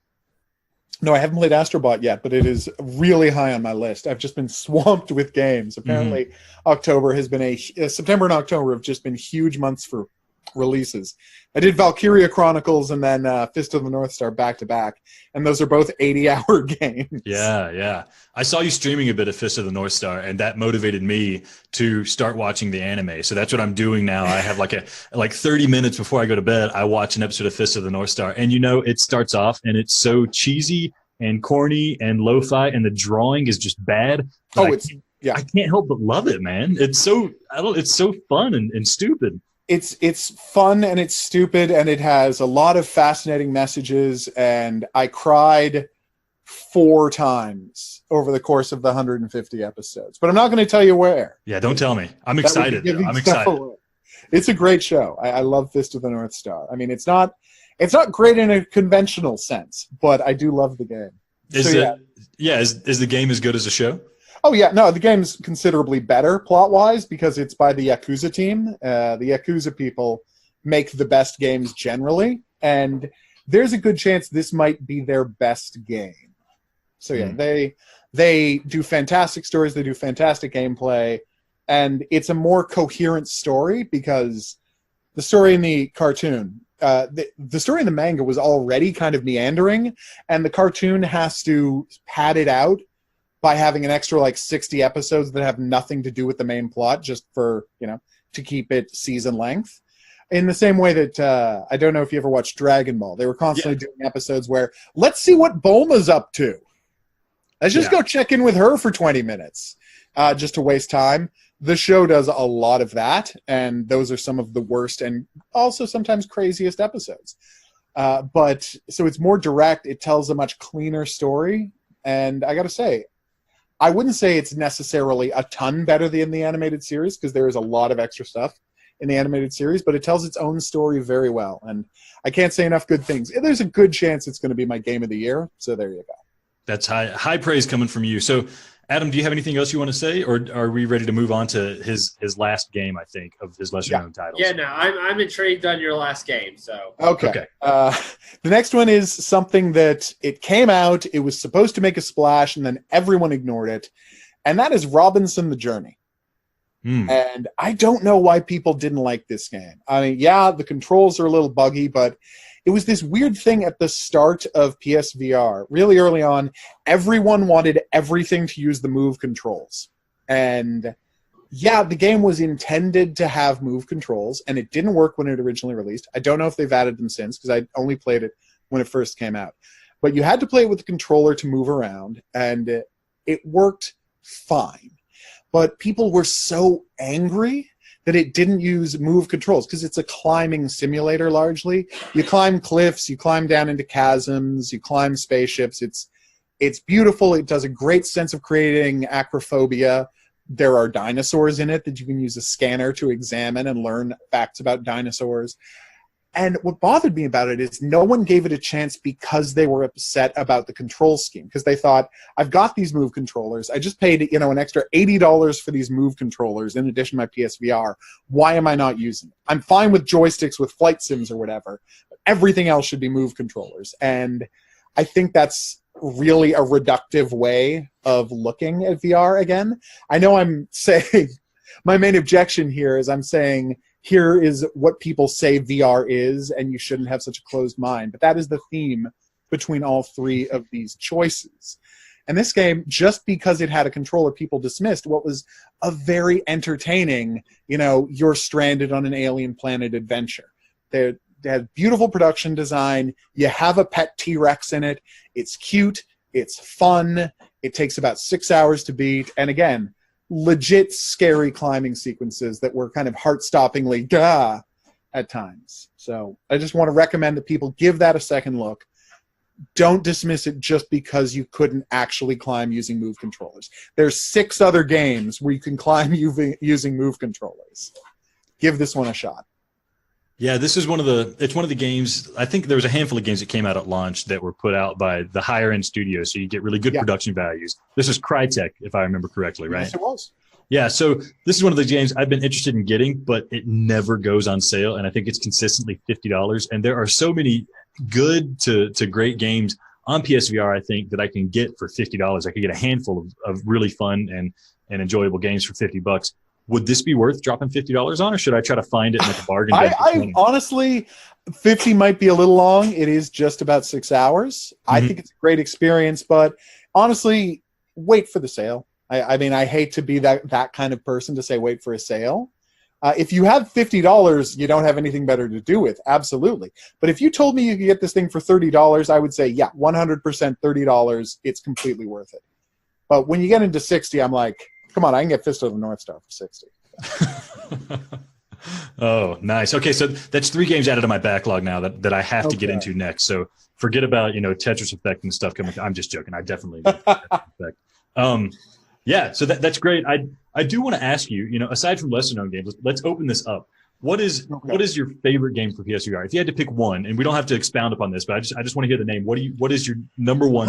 No, I haven't played Astrobot yet, but it is really high on my list. I've just been swamped with games. Apparently, September and October have just been huge months for releases. I did Valkyria Chronicles and then Fist of the North Star back to back, and those are both 80-hour games. Yeah. I saw you streaming a bit of Fist of the North Star, and that motivated me to start watching the anime. So that's what I'm doing now. I have like 30 minutes before I go to bed, I watch an episode of Fist of the North Star, and it starts off and it's so cheesy and corny and lo-fi, and the drawing is just bad. I can't help but love it, man. It's so fun and stupid. It's fun and it's stupid, and it has a lot of fascinating messages, and I cried 4 times over the course of the 150 episodes. But I'm not going to tell you where. Yeah, don't tell me. I'm excited. I'm excited. It's a great show. I love Fist of the North Star. I mean, it's not great in a conventional sense, but I do love the game. Is the game as good as the show? Oh, yeah. No, the game's considerably better plot-wise because it's by the Yakuza team. The Yakuza people make the best games generally, and there's a good chance this might be their best game. So, yeah, they do fantastic stories. They do fantastic gameplay, and it's a more coherent story because the story in the cartoon, the story in the manga was already kind of meandering, and the cartoon has to pad it out by having an extra 60 episodes that have nothing to do with the main plot, just for, to keep it season length. In the same way that, I don't know if you ever watched Dragon Ball. They were constantly doing episodes where, let's see what Bulma's up to. Let's just go check in with her for 20 minutes, just to waste time. The show does a lot of that, and those are some of the worst and also sometimes craziest episodes. So it's more direct. It tells a much cleaner story, and I got to say, I wouldn't say it's necessarily a ton better than the animated series because there is a lot of extra stuff in the animated series, but it tells its own story very well, and I can't say enough good things. There's a good chance it's going to be my game of the year, so there you go. That's high praise coming from you. So, Adam, do you have anything else you want to say, or are we ready to move on to his last game, I think, of his lesser-known titles? Yeah, no, I'm intrigued on your last game, so. Okay. The next one is something that it came out, it was supposed to make a splash, and then everyone ignored it, and that is Robinson the Journey. And I don't know why people didn't like this game. I mean, yeah, the controls are a little buggy, but it was this weird thing at the start of PSVR. Really early on, everyone wanted everything to use the move controls. And yeah, the game was intended to have move controls, and it didn't work when it originally released. I don't know if they've added them since, because I only played it when it first came out. But you had to play it with the controller to move around, and it worked fine. But people were so angry that it didn't use move controls, because it's a climbing simulator largely. You climb cliffs, you climb down into chasms, you climb spaceships. It's beautiful. It does a great sense of creating acrophobia. There are dinosaurs in it that you can use a scanner to examine and learn facts about dinosaurs. And what bothered me about it is no one gave it a chance because they were upset about the control scheme, because they thought, I've got these move controllers. I just paid an extra $80 for these move controllers in addition to my PSVR. Why am I not using it? I'm fine with joysticks with flight sims or whatever, but everything else should be move controllers. And I think that's really a reductive way of looking at VR again. I know I'm saying, my main objection here is I'm saying here is what people say VR is, and you shouldn't have such a closed mind. But that is the theme between all three of these choices. And this game, just because it had a controller, people dismissed what was a very entertaining, you're stranded on an alien planet adventure. They had beautiful production design. You have a pet T-Rex in it. It's cute. It's fun. It takes about 6 hours to beat. And again, legit scary climbing sequences that were kind of heart-stoppingly gah at times. So I just want to recommend that people give that a second look. Don't dismiss it just because you couldn't actually climb using Move controllers. There's 6 other games where you can climb using Move controllers. Give this one a shot. Yeah, this is one of the games. I think there was a handful of games that came out at launch that were put out by the higher end studios, so you get really good production values. This is Crytek, if I remember correctly, right? Yes, it was. Yeah, so this is one of the games I've been interested in getting, but it never goes on sale, and I think it's consistently $50. And there are so many good to great games on PSVR, I think, that I can get for $50. I could get a handful of really fun and enjoyable games for $50. Would this be worth dropping $50 on, or should I try to find it in like a bargain? I honestly, 50 might be a little long. It is just about 6 hours. Mm-hmm. I think it's a great experience, but honestly, wait for the sale. I mean, I hate to be that kind of person to say wait for a sale. If you have $50, you don't have anything better to do with, absolutely. But if you told me you could get this thing for $30, I would say, yeah, 100% $30, it's completely worth it. But when you get into 60, I'm like, come on, I can get Fist of the North Star for 60. Oh, nice. Okay, so that's 3 games added to my backlog now that I have to get into next. So forget about Tetris Effect and stuff coming. I'm just joking. I definitely need Tetris Effect. Yeah, so that's great. I do want to ask you, aside from lesser known games, let's open this up. What is your favorite game for PSVR? If you had to pick one, and we don't have to expound upon this, but I just want to hear the name. What is your number one?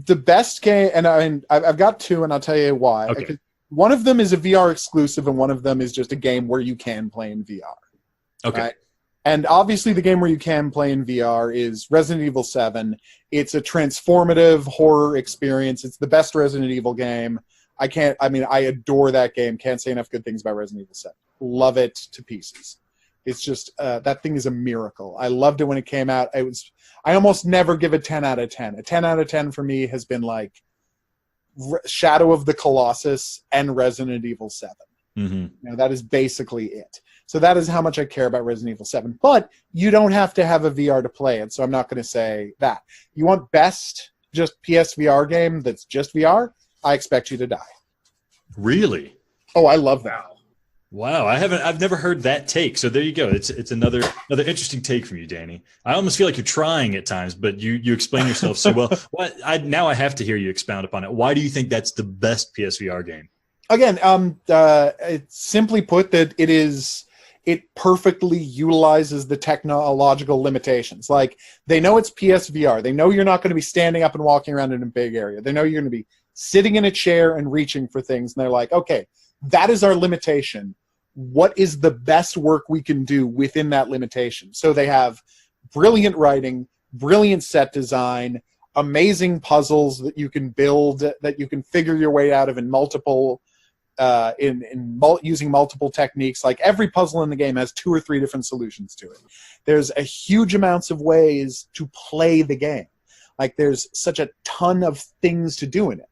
The best game, and I've got 2, and I'll tell you why. Okay. One of them is a VR exclusive, and one of them is just a game where you can play in VR. Okay. Right? And obviously the game where you can play in VR is Resident Evil 7. It's a transformative horror experience. It's the best Resident Evil game. I adore that game. Can't say enough good things about Resident Evil 7. Love it to pieces. It's just, that thing is a miracle. I loved it when it came out. I almost never give a 10 out of 10. A 10 out of 10 for me has been like Shadow of the Colossus and Resident Evil 7. Mm-hmm. That is basically it. So that is how much I care about Resident Evil 7. But you don't have to have a VR to play it, so I'm not going to say that. You want best just PSVR game that's just VR? I Expect You to Die. Really? Oh, I love that. Wow, I've never heard that take. So there you go. It's another interesting take from you, Danny. I almost feel like you're trying at times, but you explain yourself so well. Now I have to hear you expound upon it. Why do you think that's the best PSVR game? Again, it's simply put that it perfectly utilizes the technological limitations. Like, they know it's PSVR. They know you're not going to be standing up and walking around in a big area. They know you're going to be sitting in a chair and reaching for things. And they're like, okay, that is our limitation. What is the best work we can do within that limitation? So they have brilliant writing, brilliant set design, amazing puzzles that you can build, that you can figure your way out of in multiple using multiple techniques. Like, every puzzle in the game has 2 or 3 different solutions to it. There's a huge amounts of ways to play the game. Like, there's such a ton of things to do in it.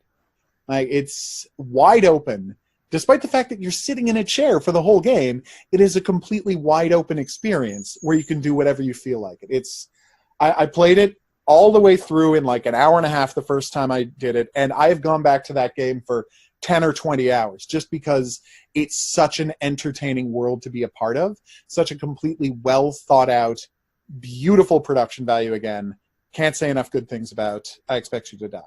Like, it's wide open. Despite the fact that you're sitting in a chair for the whole game, it is a completely wide open experience where you can do whatever you feel like it. I played it all the way through in like an hour and a half the first time I did it, and I've gone back to that game for 10 or 20 hours just because it's such an entertaining world to be a part of. Such a completely well thought out, beautiful production value again. Can't say enough good things about I Expect You to Die.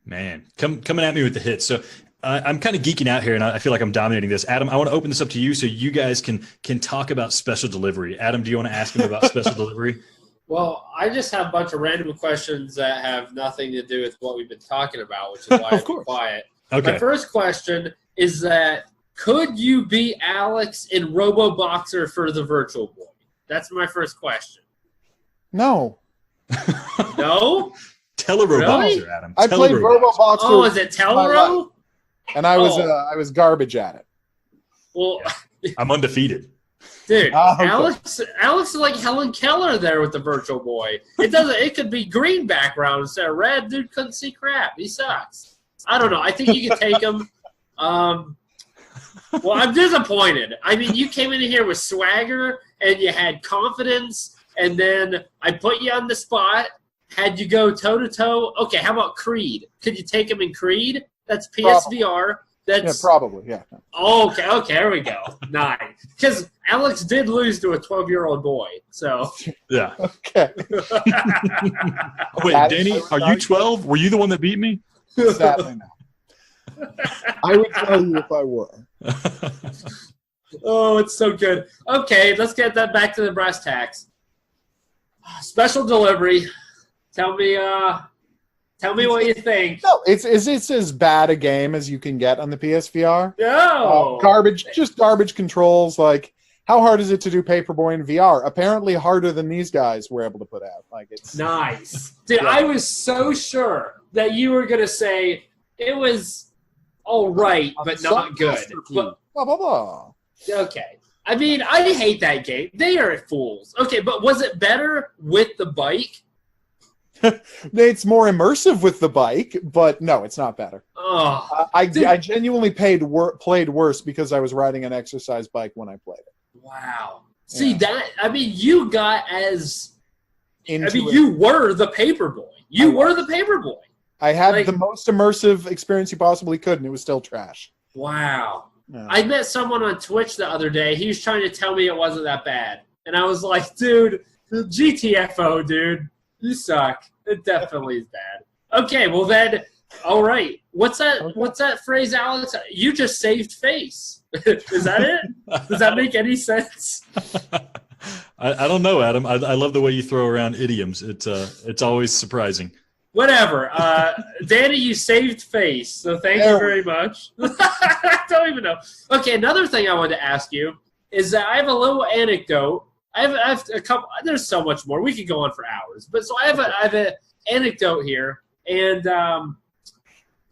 Man, coming at me with the hits. So I'm kind of geeking out here, and I feel like I'm dominating this. Adam, I want to open this up to you so you guys can talk about special delivery. Adam, do you want to ask him about special delivery? Well, I just have a bunch of random questions that have nothing to do with what we've been talking about, which is why I'm quiet. Okay. My first question is that could you be Alex in Robo-Boxer for the Virtual Boy? That's my first question. No. No? Teleroboxer, Really? Adam. I played Robo-Boxer. Oh, is it Telero? And I was garbage at it. Well, I'm undefeated. Dude, Okay. Alex is like Helen Keller there with the Virtual Boy. It could be green background instead of red. Dude couldn't see crap. He sucks. I don't know. I think you could take him. Well, I'm disappointed. I mean, you came in here with swagger and you had confidence, and then I put you on the spot, had you go toe-to-toe. Okay, how about Creed? Could you take him in Creed? That's PSVR. That's probably, yeah. Okay, there we go. Nice. Because Alex did lose to a 12-year-old boy, so. Yeah. Okay. Wait, Danny, are you 12? Were you the one that beat me? Sadly, no. I would tell you if I were. Oh, it's so good. Okay, let's get that back to the brass tacks. Special delivery. Tell me what you think. No, it's as bad a game as you can get on the PSVR. No. Just garbage controls. Like, how hard is it to do Paperboy in VR? Apparently harder than these guys were able to put out. Like, it's nice. Dude, yeah. I was so sure that you were gonna say it was all right, but not good. But, blah blah blah. Okay. I mean, I hate that game. They are fools. Okay, but was it better with the bike? It's more immersive with the bike, but no, it's not better. Oh, I genuinely played worse because I was riding an exercise bike when I played it. Wow. See that? I mean, you got as. Into you were the Paperboy. You were the Paperboy. I had the most immersive experience you possibly could, and it was still trash. Wow. Yeah. I met someone on Twitch the other day. He was trying to tell me it wasn't that bad. And I was like, dude, GTFO, dude. You suck. It definitely is bad. Okay, well then, all right. What's that phrase, Alex? You just saved face. Is that it? Does that make any sense? I don't know, Adam. I love the way you throw around idioms. It's always surprising. Whatever. Danny, you saved face, so thank you very much. I don't even know. Okay, another thing I wanted to ask you is that I have a little anecdote. I have a couple. There's so much more. We could go on for hours. But so I have an anecdote here, and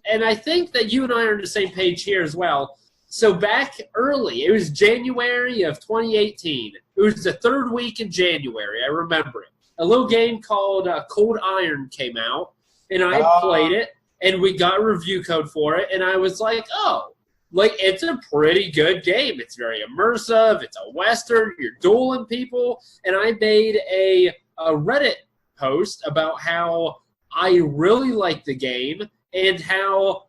I think that you and I are on the same page here as well. So back early, it was January of 2018. It was the third week in January. I remember it. A little game called Cold Iron came out, and I played it, and we got a review code for it, and I was like, oh, like, it's a pretty good game. It's very immersive. It's a Western. You're dueling people, and I made a Reddit post about how I really liked the game and how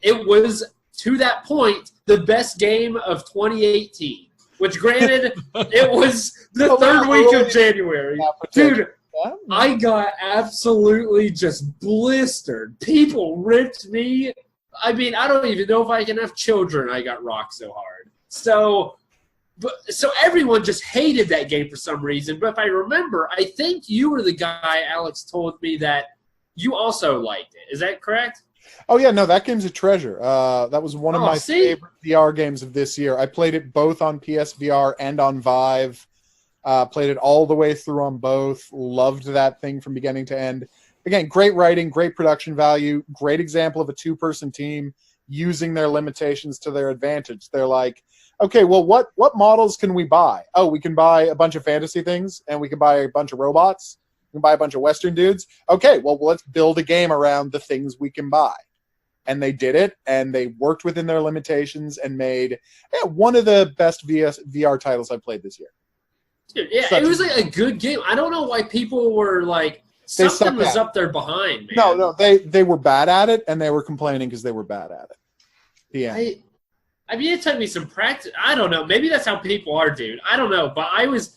it was, to that point, the best game of 2018. Which, granted, it was the third week of January. Dude, I got absolutely just blistered. People ripped me. I mean, I don't even know if I can have children. I got rocked so hard. So everyone just hated that game for some reason. But if I remember, I think you were the guy, Alex, told me that you also liked it. Is that correct? Oh, yeah, no, that game's a treasure. That was one of my favorite VR games of this year. I played it both on PSVR and on Vive. Played it all the way through on both. Loved that thing from beginning to end. Again, great writing, great production value, great example of a two-person team using their limitations to their advantage. They're like, okay, well, what models can we buy? Oh, we can buy a bunch of fantasy things, and we can buy a bunch of robots. We can buy a bunch of Western dudes. Okay, well, let's build a game around the things we can buy. And they did it, and they worked within their limitations and made one of the best VR titles I've played this year. Dude, yeah, it was like a good game. I don't know why people were like, something was up there behind, man. No, they were bad at it, and they were complaining because they were bad at it. Yeah. I mean, it took me some practice. I don't know. Maybe that's how people are, dude. I don't know. But I was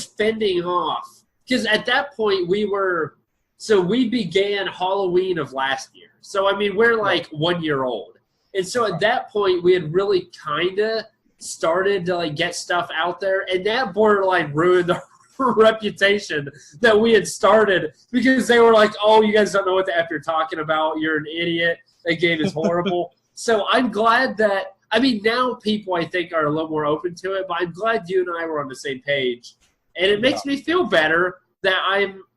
fending off. Because at that point, we began Halloween of last year. So, I mean, we're like 1 year old. And so at that point, we had really kind of started to like get stuff out there. And that borderline ruined the reputation that we had started because they were like, oh, you guys don't know what the F you're talking about. You're an idiot. That game is horrible. So I'm glad that, I mean, now people I think are a little more open to it. But I'm glad you and I were on the same page. And it makes me feel better that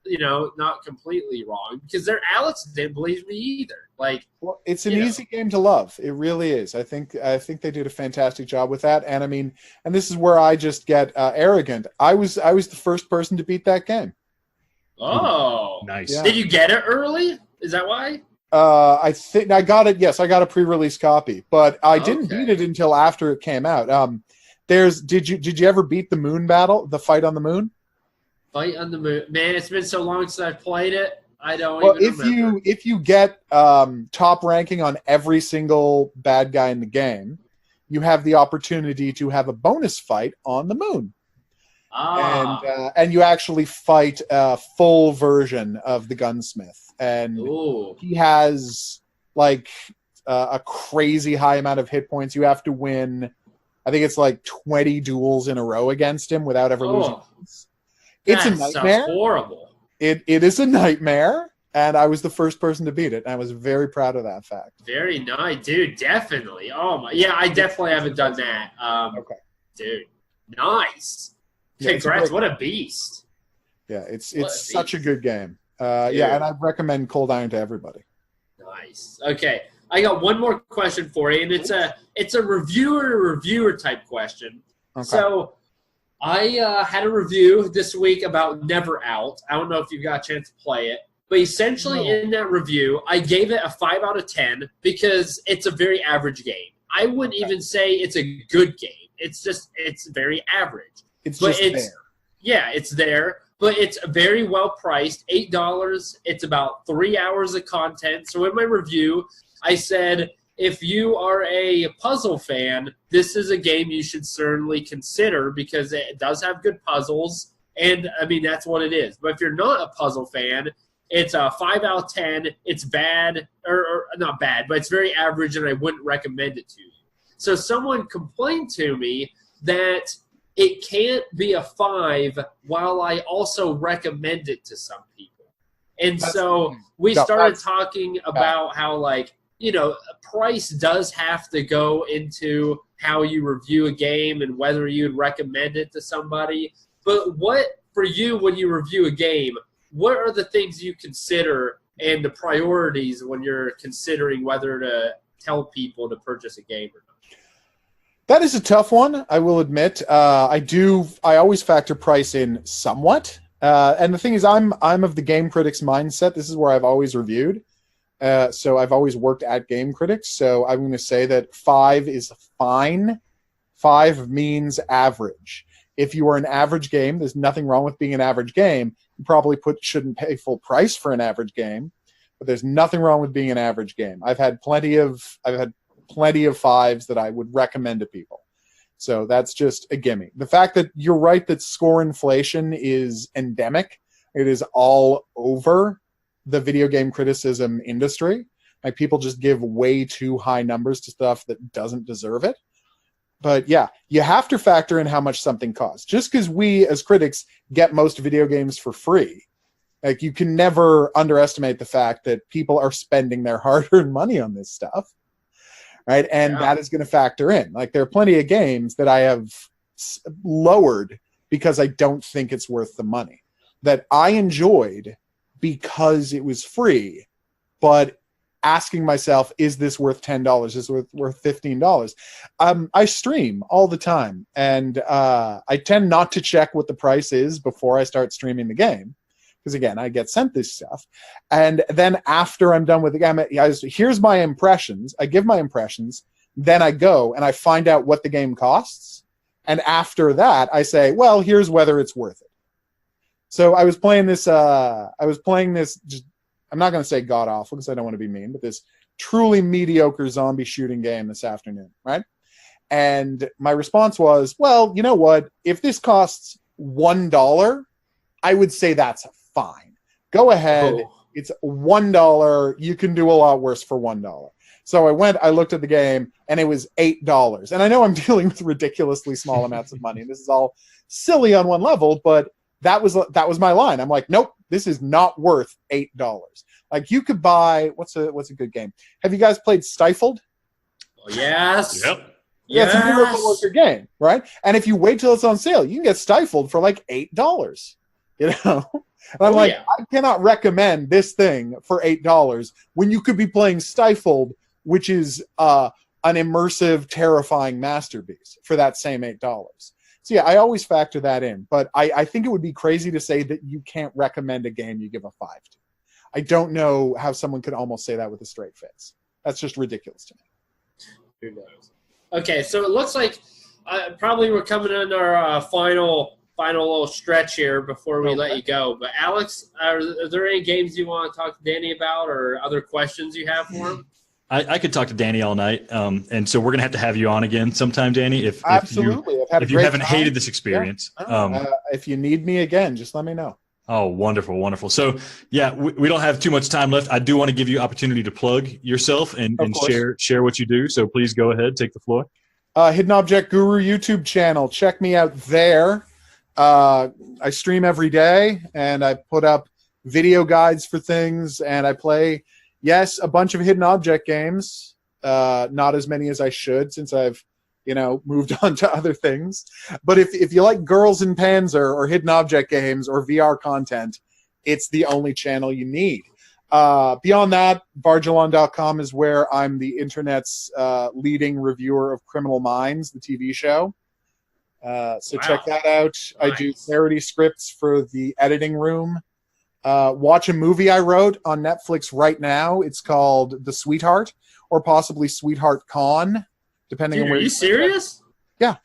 not completely wrong, because Alex didn't believe me either. Like, well, it's an easy game to love. It really is. I think they did a fantastic job with that. And I mean, and this is where I just get arrogant. I was the first person to beat that game. Oh, nice. Yeah. Did you get it early? Is that why? I think I got it. Yes, I got a pre-release copy, but I didn't beat it until after it came out. Did you ever beat the moon battle, the fight on the moon? Fight on the moon, man. It's been so long since I've played it. I don't even remember. If you get top ranking on every single bad guy in the game, you have the opportunity to have a bonus fight on the moon. And you actually fight a full version of the gunsmith, and he has like a crazy high amount of hit points. You have to win, I think it's like 20 duels in a row against him without ever losing. It's a nightmare. Horrible. It is a nightmare, and I was the first person to beat it, and I was very proud of that fact. Very nice, dude. Definitely. Oh my, yeah. I definitely haven't done that. Okay, dude. Nice. Congrats! What a beast. Yeah, it's such a good game. Yeah, and I recommend Cold Iron to everybody. Nice. Okay, I got one more question for you, and it's a reviewer type question. Okay. So I had a review this week about Neverout. I don't know if you got a chance to play it, but essentially in that review, I gave it a 5 out of 10 because it's a very average game. I wouldn't even say it's a good game. It's very average. It's there. Yeah, it's there, but it's very well priced, $8. It's about 3 hours of content. So in my review, I said, if you are a puzzle fan, this is a game you should certainly consider because it does have good puzzles, and I mean that's what it is. But if you're not a puzzle fan, it's a 5 out of 10. It's bad, or not bad, but it's very average, and I wouldn't recommend it to you. So someone complained to me that it can't be a 5 while I also recommend it to some people. And so we started talking about how, like, price does have to go into how you review a game and whether you'd recommend it to somebody. But what, for you, when you review a game, what are the things you consider and the priorities when you're considering whether to tell people to purchase a game or not? That is a tough one, I will admit. I always factor price in somewhat. And the thing is, I'm of the game critics mindset. This is where I've always reviewed. So I've always worked at Game Critics. So I'm going to say that 5 is fine. 5 means average. If you are an average game, there's nothing wrong with being an average game. You probably shouldn't pay full price for an average game, but there's nothing wrong with being an average game. I've had plenty of 5s that I would recommend to people. So that's just a gimme. The fact that you're right that score inflation is endemic. It is all over the video game criticism industry. Like, people just give way too high numbers to stuff that doesn't deserve it. But yeah, you have to factor in how much something costs. Just because we as critics get most video games for free, like, you can never underestimate the fact that people are spending their hard-earned money on this stuff. Right, and that is going to factor in. Like, there are plenty of games that I have lowered because I don't think it's worth the money, that I enjoyed because it was free, but asking myself, is this worth $10? Is it worth $15? I stream all the time, and I tend not to check what the price is before I start streaming the game. Because, again, I get sent this stuff. And then after I'm done with the game, here's my impressions. I give my impressions. Then I go and I find out what the game costs. And after that, I say, well, here's whether it's worth it. So I was playing this, I'm not going to say god-awful because I don't want to be mean, but this truly mediocre zombie shooting game this afternoon, right? And my response was, well, you know what? If this costs $1, I would say that's fine. Go ahead. Oh. It's $1. You can do a lot worse for $1. So I looked at the game, and it was $8. And I know I'm dealing with ridiculously small amounts of money. This is all silly on one level, but that was my line. I'm like, nope, this is not worth $8. Like, you could buy, what's a good game? Have you guys played Stifled? Oh, yes. Yep. Yeah, it's a miracle worker game, right? And if you wait till it's on sale, you can get Stifled for like $8. You know, And I'm Oh, like, yeah. I cannot recommend this thing for $8 when you could be playing Stifled, which is an immersive, terrifying masterpiece for that same $8. So yeah, I always factor that in. But I think it would be crazy to say that you can't recommend a game you give a 5 to. I don't know how someone could almost say that with a straight face. That's just ridiculous to me. Who knows? Okay, so it looks like probably we're coming in our final little stretch here before we let you go. But Alex, are there any games you want to talk to Danny about, or other questions you have for him? I could talk to Danny all night, and so we're gonna have to have you on again sometime, Danny. If Absolutely, if you haven't hated this experience, if you need me again, just let me know. Oh, wonderful, wonderful. So, yeah, we don't have too much time left. I do want to give you opportunity to plug yourself and share what you do. So please go ahead, take the floor. Hidden Object Guru YouTube channel. Check me out there. I stream every day, and I put up video guides for things, and I play, yes, a bunch of hidden object games. Not as many as I should, since I've moved on to other things. But if you like Girls in Panzer or hidden object games or VR content, it's the only channel you need. Beyond that, Varjalon.com is where I'm the internet's leading reviewer of Criminal Minds, the TV show. So check that out. Nice. I do parody scripts for the editing room. Watch a movie I wrote on Netflix right now. It's called The Sweetheart, or possibly Sweetheart Con, depending on where. Are you serious? Yeah.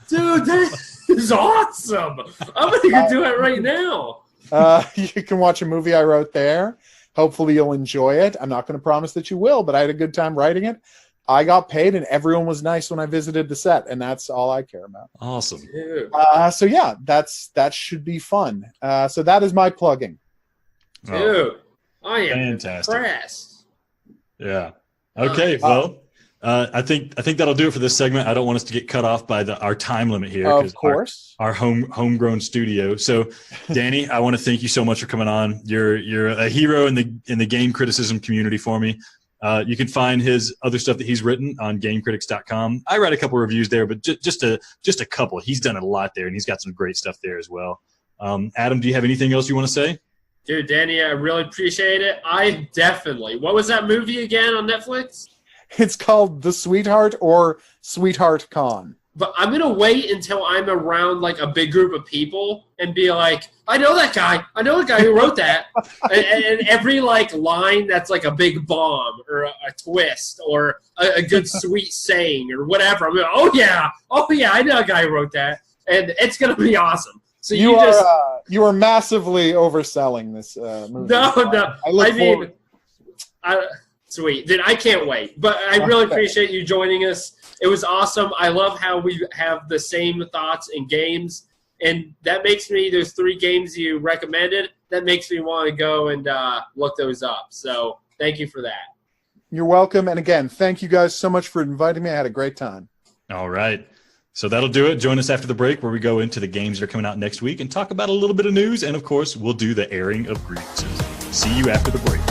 Dude, that is awesome. I'm going to do it right now. You can watch a movie I wrote there. Hopefully you'll enjoy it. I'm not going to promise that you will, but I had a good time writing it. I got paid, and everyone was nice when I visited the set, and that's all I care about. Awesome. So yeah, that should be fun. So that is my plugging. Dude, I am fantastic. Impressed. Yeah. Okay. Well, I think that'll do it for this segment. I don't want us to get cut off by our time limit here. Of course. Our homegrown studio. So, Danny, I want to thank you so much for coming on. You're a hero in the game criticism community for me. You can find his other stuff that he's written on GameCritics.com. I write a couple reviews there, but just a couple. He's done a lot there, and he's got some great stuff there as well. Adam, do you have anything else you want to say? Dude, Danny, I really appreciate it. I definitely. What was that movie again on Netflix? It's called The Sweetheart or Sweetheart Con. But I'm going to wait until I'm around like a big group of people and be like, I know that guy. I know the guy who wrote that. and every like line that's like a big bomb or a twist or a good sweet saying or whatever. I'm like, oh yeah, I know a guy who wrote that. And it's going to be awesome. So you are massively overselling this movie. No. Sweet. Then I can't wait. But I really appreciate you joining us. It was awesome. I love how we have the same thoughts in games. And that makes me, those 3 games you recommended, that makes me want to go and look those up. So thank you for that. You're welcome. And again, thank you guys so much for inviting me. I had a great time. All right. So that'll do it. Join us after the break where we go into the games that are coming out next week and talk about a little bit of news. And, of course, we'll do the airing of grievances. See you after the break.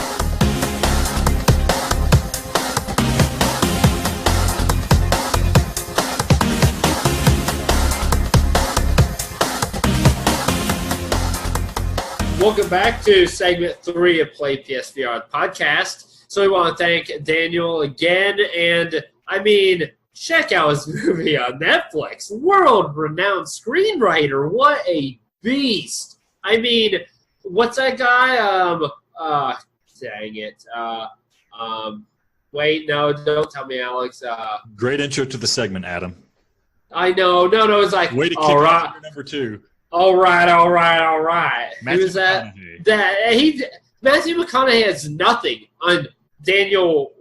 Welcome back to segment 3 of PlayPSVR podcast. So we want to thank Daniel again. And, I mean, check out his movie on Netflix. World-renowned screenwriter. What a beast. I mean, what's that guy? Dang it. Wait, no, don't tell me, Alex. Great intro to the segment, Adam. I know. No, it's like, way to kick off your number 2. All right. Who was that? Matthew McConaughey has nothing on Daniel,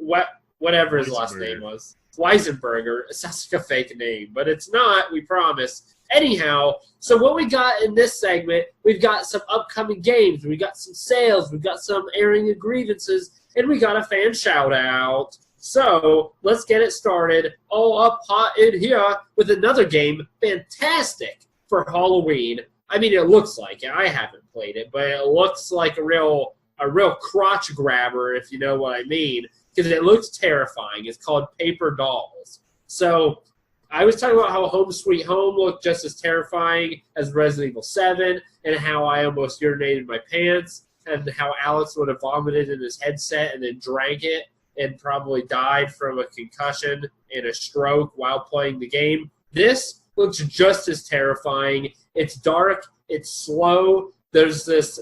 whatever his last name was. Weissenberger. It sounds like a fake name, but it's not, we promise. Anyhow, so what we got in this segment, we've got some upcoming games, we got some sales, we got some airing of grievances, and we got a fan shout-out. So let's get it started. All up hot in here with another game, fantastic for Halloween. I mean, it looks like it. I haven't played it, but it looks like a real crotch grabber, if you know what I mean, because it looks terrifying. It's called Paper Dolls. So I was talking about how Home Sweet Home looked just as terrifying as Resident Evil 7, and how I almost urinated my pants, and how Alex would have vomited in his headset and then drank it and probably died from a concussion and a stroke while playing the game. This looks just as terrifying. It's dark. It's slow. There's this,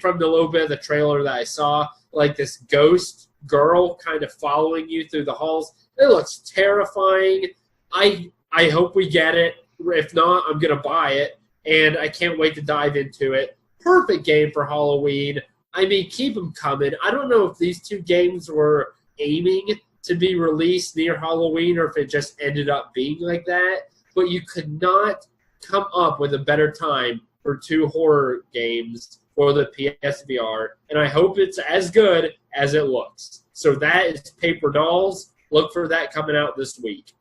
from the little bit of the trailer that I saw, like this ghost girl kind of following you through the halls. It looks terrifying. I hope we get it. If not, I'm going to buy it, and I can't wait to dive into it. Perfect game for Halloween. I mean, keep them coming. I don't know if these two games were aiming to be released near Halloween or if it just ended up being like that, but you could not come up with a better time for two horror games for the PSVR, and I hope it's as good as it looks. So that is Paper Dolls. Look for that coming out this week.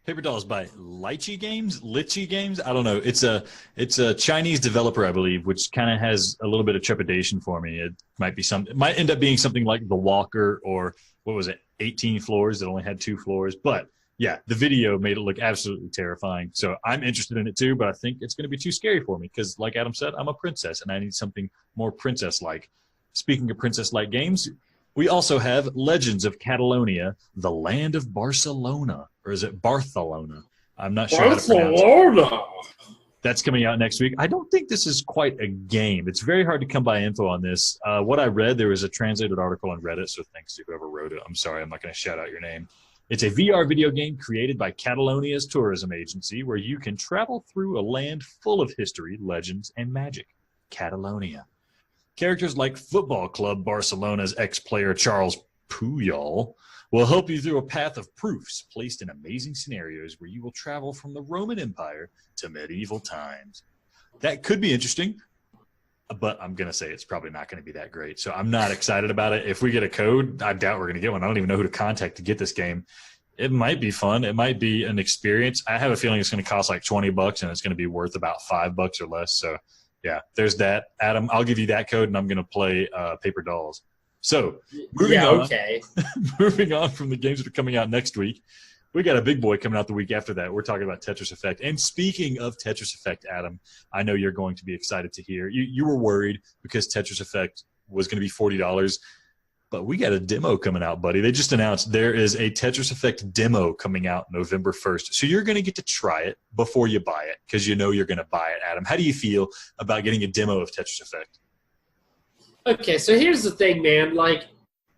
Paper Dolls by Litchi Games. I don't know. It's a Chinese developer, I believe, which kind of has a little bit of trepidation for me. It might end up being something like The Walker, or what was it, 18 Floors that only had 2 floors. But yeah, the video made it look absolutely terrifying. So I'm interested in it too, but I think it's going to be too scary for me because, like Adam said, I'm a princess and I need something more princess-like. Speaking of princess-like games, we also have Legends of Catalonia, the Land of Barcelona. Or is it Barcelona? I'm not sure how to pronounce it. That's coming out next week. I don't think this is quite a game. It's very hard to come by info on this. What I read, there was a translated article on Reddit, so thanks to whoever wrote it. I'm sorry, I'm not going to shout out your name. It's a VR video game created by Catalonia's tourism agency where you can travel through a land full of history, legends, and magic. Catalonia. Characters like Football Club Barcelona's ex-player Charles Puyol will help you through a path of proofs placed in amazing scenarios where you will travel from the Roman Empire to medieval times. That could be interesting, but I'm going to say it's probably not going to be that great. So I'm not excited about it. If we get a code, I doubt we're going to get one. I don't even know who to contact to get this game. It might be fun. It might be an experience. I have a feeling it's going to cost like $20 and it's going to be worth about $5 or less. So yeah, there's that. Adam, I'll give you that code and I'm going to play Paper Dolls. So, moving on from the games that are coming out next week, we got a big boy coming out the week after that. We're talking about Tetris Effect. And speaking of Tetris Effect, Adam, I know you're going to be excited to hear. You were worried because Tetris Effect was going to be $40, but we got a demo coming out, buddy. They just announced there is a Tetris Effect demo coming out November 1st. So you're going to get to try it before you buy it because you know you're going to buy it, Adam. How do you feel about getting a demo of Tetris Effect? Okay, so here's the thing, man. Like,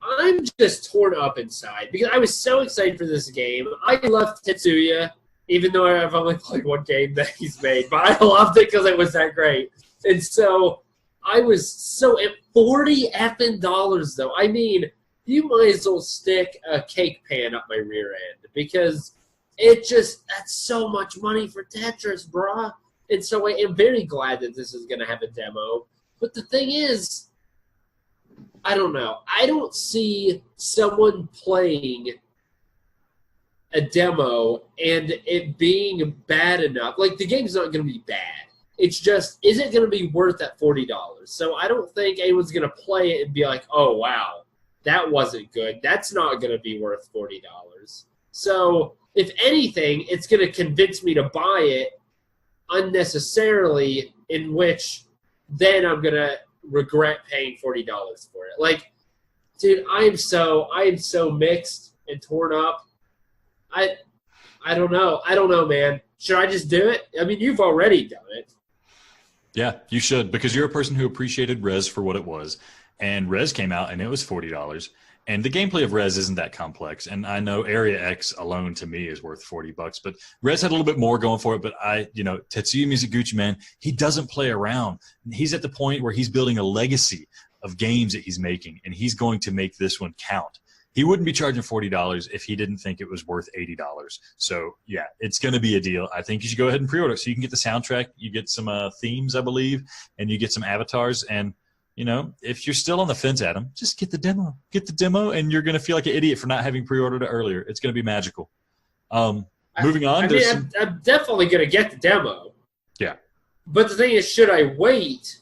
I'm just torn up inside because I was so excited for this game. I loved Tetsuya, even though I've only played one game that he's made, but I loved it because it was that great. And so I was so at $40 effing dollars, though. I mean, you might as well stick a cake pan up my rear end because that's so much money for Tetris, bruh. And so I am very glad that this is going to have a demo. But the thing is, I don't know. I don't see someone playing a demo and it being bad enough. Like, the game's not going to be bad. It's just, is it going to be worth that $40? So I don't think anyone's going to play it and be like, oh, wow, that wasn't good. That's not going to be worth $40. So if anything, it's going to convince me to buy it unnecessarily, in which then I'm going to regret paying $40 for it. Like, dude, I am so mixed and torn up. I don't know, man. Should I just do it? I mean, you've already done it. Yeah, you should, because you're a person who appreciated Rez for what it was. And Rez came out and it was $40. And the gameplay of Rez isn't that complex. And I know Area X alone to me is worth $40, but Rez had a little bit more going for it. But Tetsuya Mizuguchi, man, he doesn't play around. He's at the point where he's building a legacy of games that he's making, and he's going to make this one count. He wouldn't be charging $40 if he didn't think it was worth $80. So, yeah, it's going to be a deal. I think you should go ahead and pre-order it so you can get the soundtrack, you get some themes, I believe, and you get some avatars. And, if you're still on the fence, Adam, just get the demo. Get the demo, and you're going to feel like an idiot for not having pre-ordered it earlier. It's going to be magical. Moving on. I'm definitely going to get the demo. Yeah. But the thing is, should I wait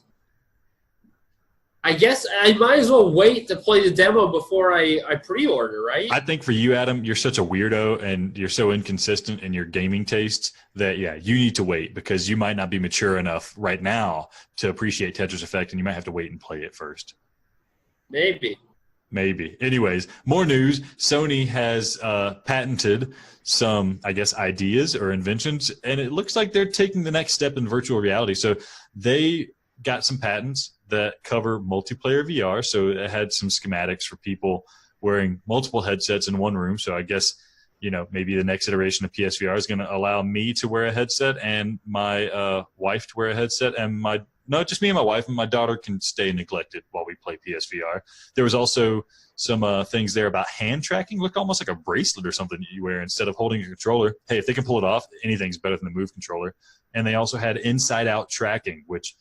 I guess I might as well wait to play the demo before I pre-order, right? I think for you, Adam, you're such a weirdo and you're so inconsistent in your gaming tastes that, yeah, you need to wait because you might not be mature enough right now to appreciate Tetris Effect, and you might have to wait and play it first. Maybe. Anyways, more news. Sony has patented some, I guess, ideas or inventions, and it looks like they're taking the next step in virtual reality. So they got some patents that cover multiplayer VR. So it had some schematics for people wearing multiple headsets in one room. So I guess, maybe the next iteration of PSVR is going to allow me to wear a headset and my wife to wear a headset, and just me and my wife, and my daughter can stay neglected while we play PSVR. There was also some things there about hand tracking. Looked almost like a bracelet or something that you wear instead of holding a controller. Hey, if they can pull it off, anything's better than the Move controller. And they also had inside-out tracking, which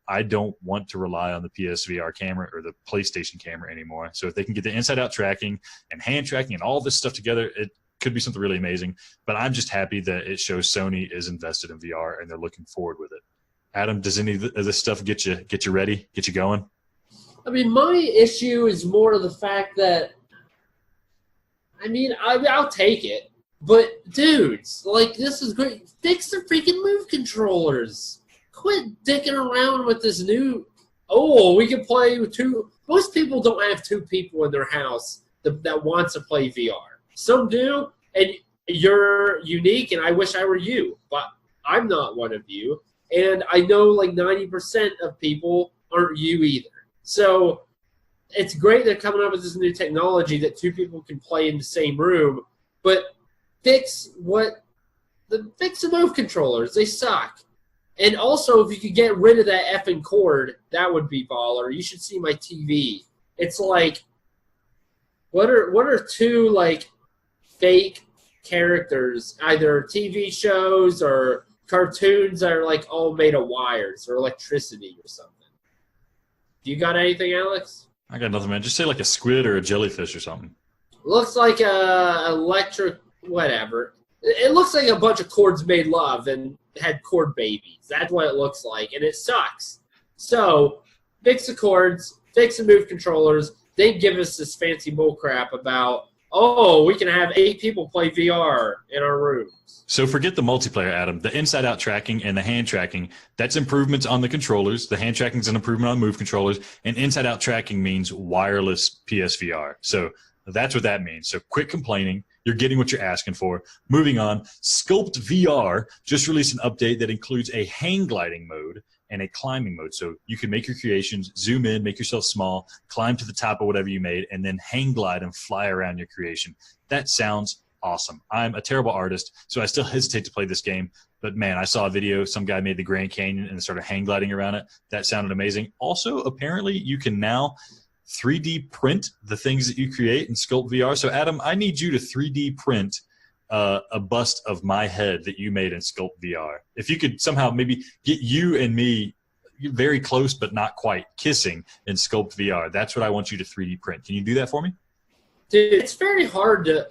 I don't want to rely on the PSVR camera or the PlayStation camera anymore. So if they can get the inside-out tracking and hand tracking and all this stuff together, it could be something really amazing. But I'm just happy that it shows Sony is invested in VR and they're looking forward with it. Adam, does any of this stuff get you ready, get you going? I mean, my issue is more the fact that, I'll take it. But, dudes, this is great. Fix the freaking Move controllers. Quit dicking around with this new, we can play with two. Most people don't have two people in their house that wants to play VR. Some do, and you're unique, and I wish I were you, but I'm not one of you. And I know 90% of people aren't you either. So it's great they're coming up with this new technology that two people can play in the same room, but fix the Move controllers. They suck. And also, if you could get rid of that effing cord, that would be baller. You should see my TV. It's what are two fake characters, either TV shows or cartoons that are all made of wires or electricity or something? Do you got anything, Alex? I got nothing, man. Just say a squid or a jellyfish or something. Looks like a electric whatever. It looks like a bunch of cords made love and had cord babies. That's what it looks like, and it sucks. So, fix the cords, fix the Move controllers. They give us this fancy bullcrap about, we can have 8 people play VR in our rooms. So forget the multiplayer, Adam. The inside-out tracking and the hand tracking, that's improvements on the controllers. The hand tracking is an improvement on Move controllers, and inside-out tracking means wireless PSVR. So that's what that means. So quit complaining. You're getting what you're asking for. Moving on, Sculpt VR just released an update that includes a hang gliding mode and a climbing mode. So you can make your creations, zoom in, make yourself small, climb to the top of whatever you made, and then hang glide and fly around your creation. That sounds awesome. I'm a terrible artist, so I still hesitate to play this game. But, man, I saw a video. Some guy made the Grand Canyon and started hang gliding around it. That sounded amazing. Also, apparently, you can now 3D print the things that you create in Sculpt VR. So, Adam, I need you to 3D print a bust of my head that you made in Sculpt VR. If you could somehow maybe get you and me very close but not quite kissing in Sculpt VR, that's what I want you to 3D print. Can you do that for me? Dude, it's very hard to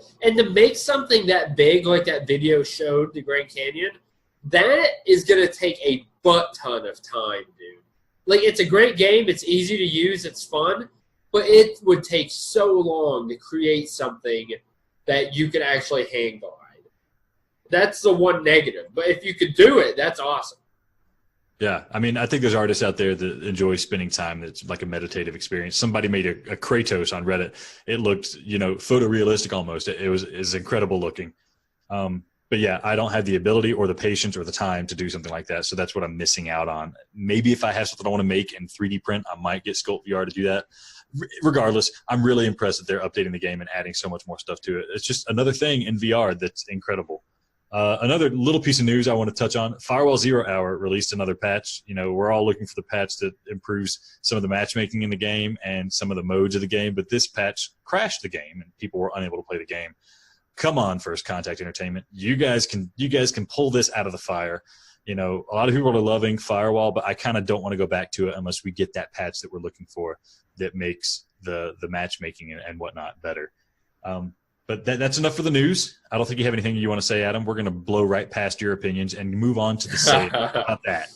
make something that big like that video showed, the Grand Canyon, that is going to take a butt ton of time, dude. It's a great game. It's easy to use. It's fun. But it would take so long to create something that you could actually hang glide. That's the one negative. But if you could do it, that's awesome. Yeah, I mean, I think there's artists out there that enjoy spending time. That's like a meditative experience. Somebody made a Kratos on Reddit. It looked, photorealistic almost. It was incredible looking. But yeah, I don't have the ability or the patience or the time to do something like that. So that's what I'm missing out on. Maybe if I have something I want to make in 3D print, I might get Sculpt VR to do that. Regardless, I'm really impressed that they're updating the game and adding so much more stuff to it. It's just another thing in VR that's incredible. Another little piece of news I want to touch on, Firewall 0 Hour released another patch. We're all looking for the patch that improves some of the matchmaking in the game and some of the modes of the game, but this patch crashed the game and people were unable to play the game. Come on, First Contact Entertainment. You guys can pull this out of the fire. A lot of people are loving Firewall, but I kind of don't want to go back to it unless we get that patch that we're looking for that makes the matchmaking and whatnot better. But that's enough for the news. I don't think you have anything you want to say, Adam. We're going to blow right past your opinions and move on to the save. How about that?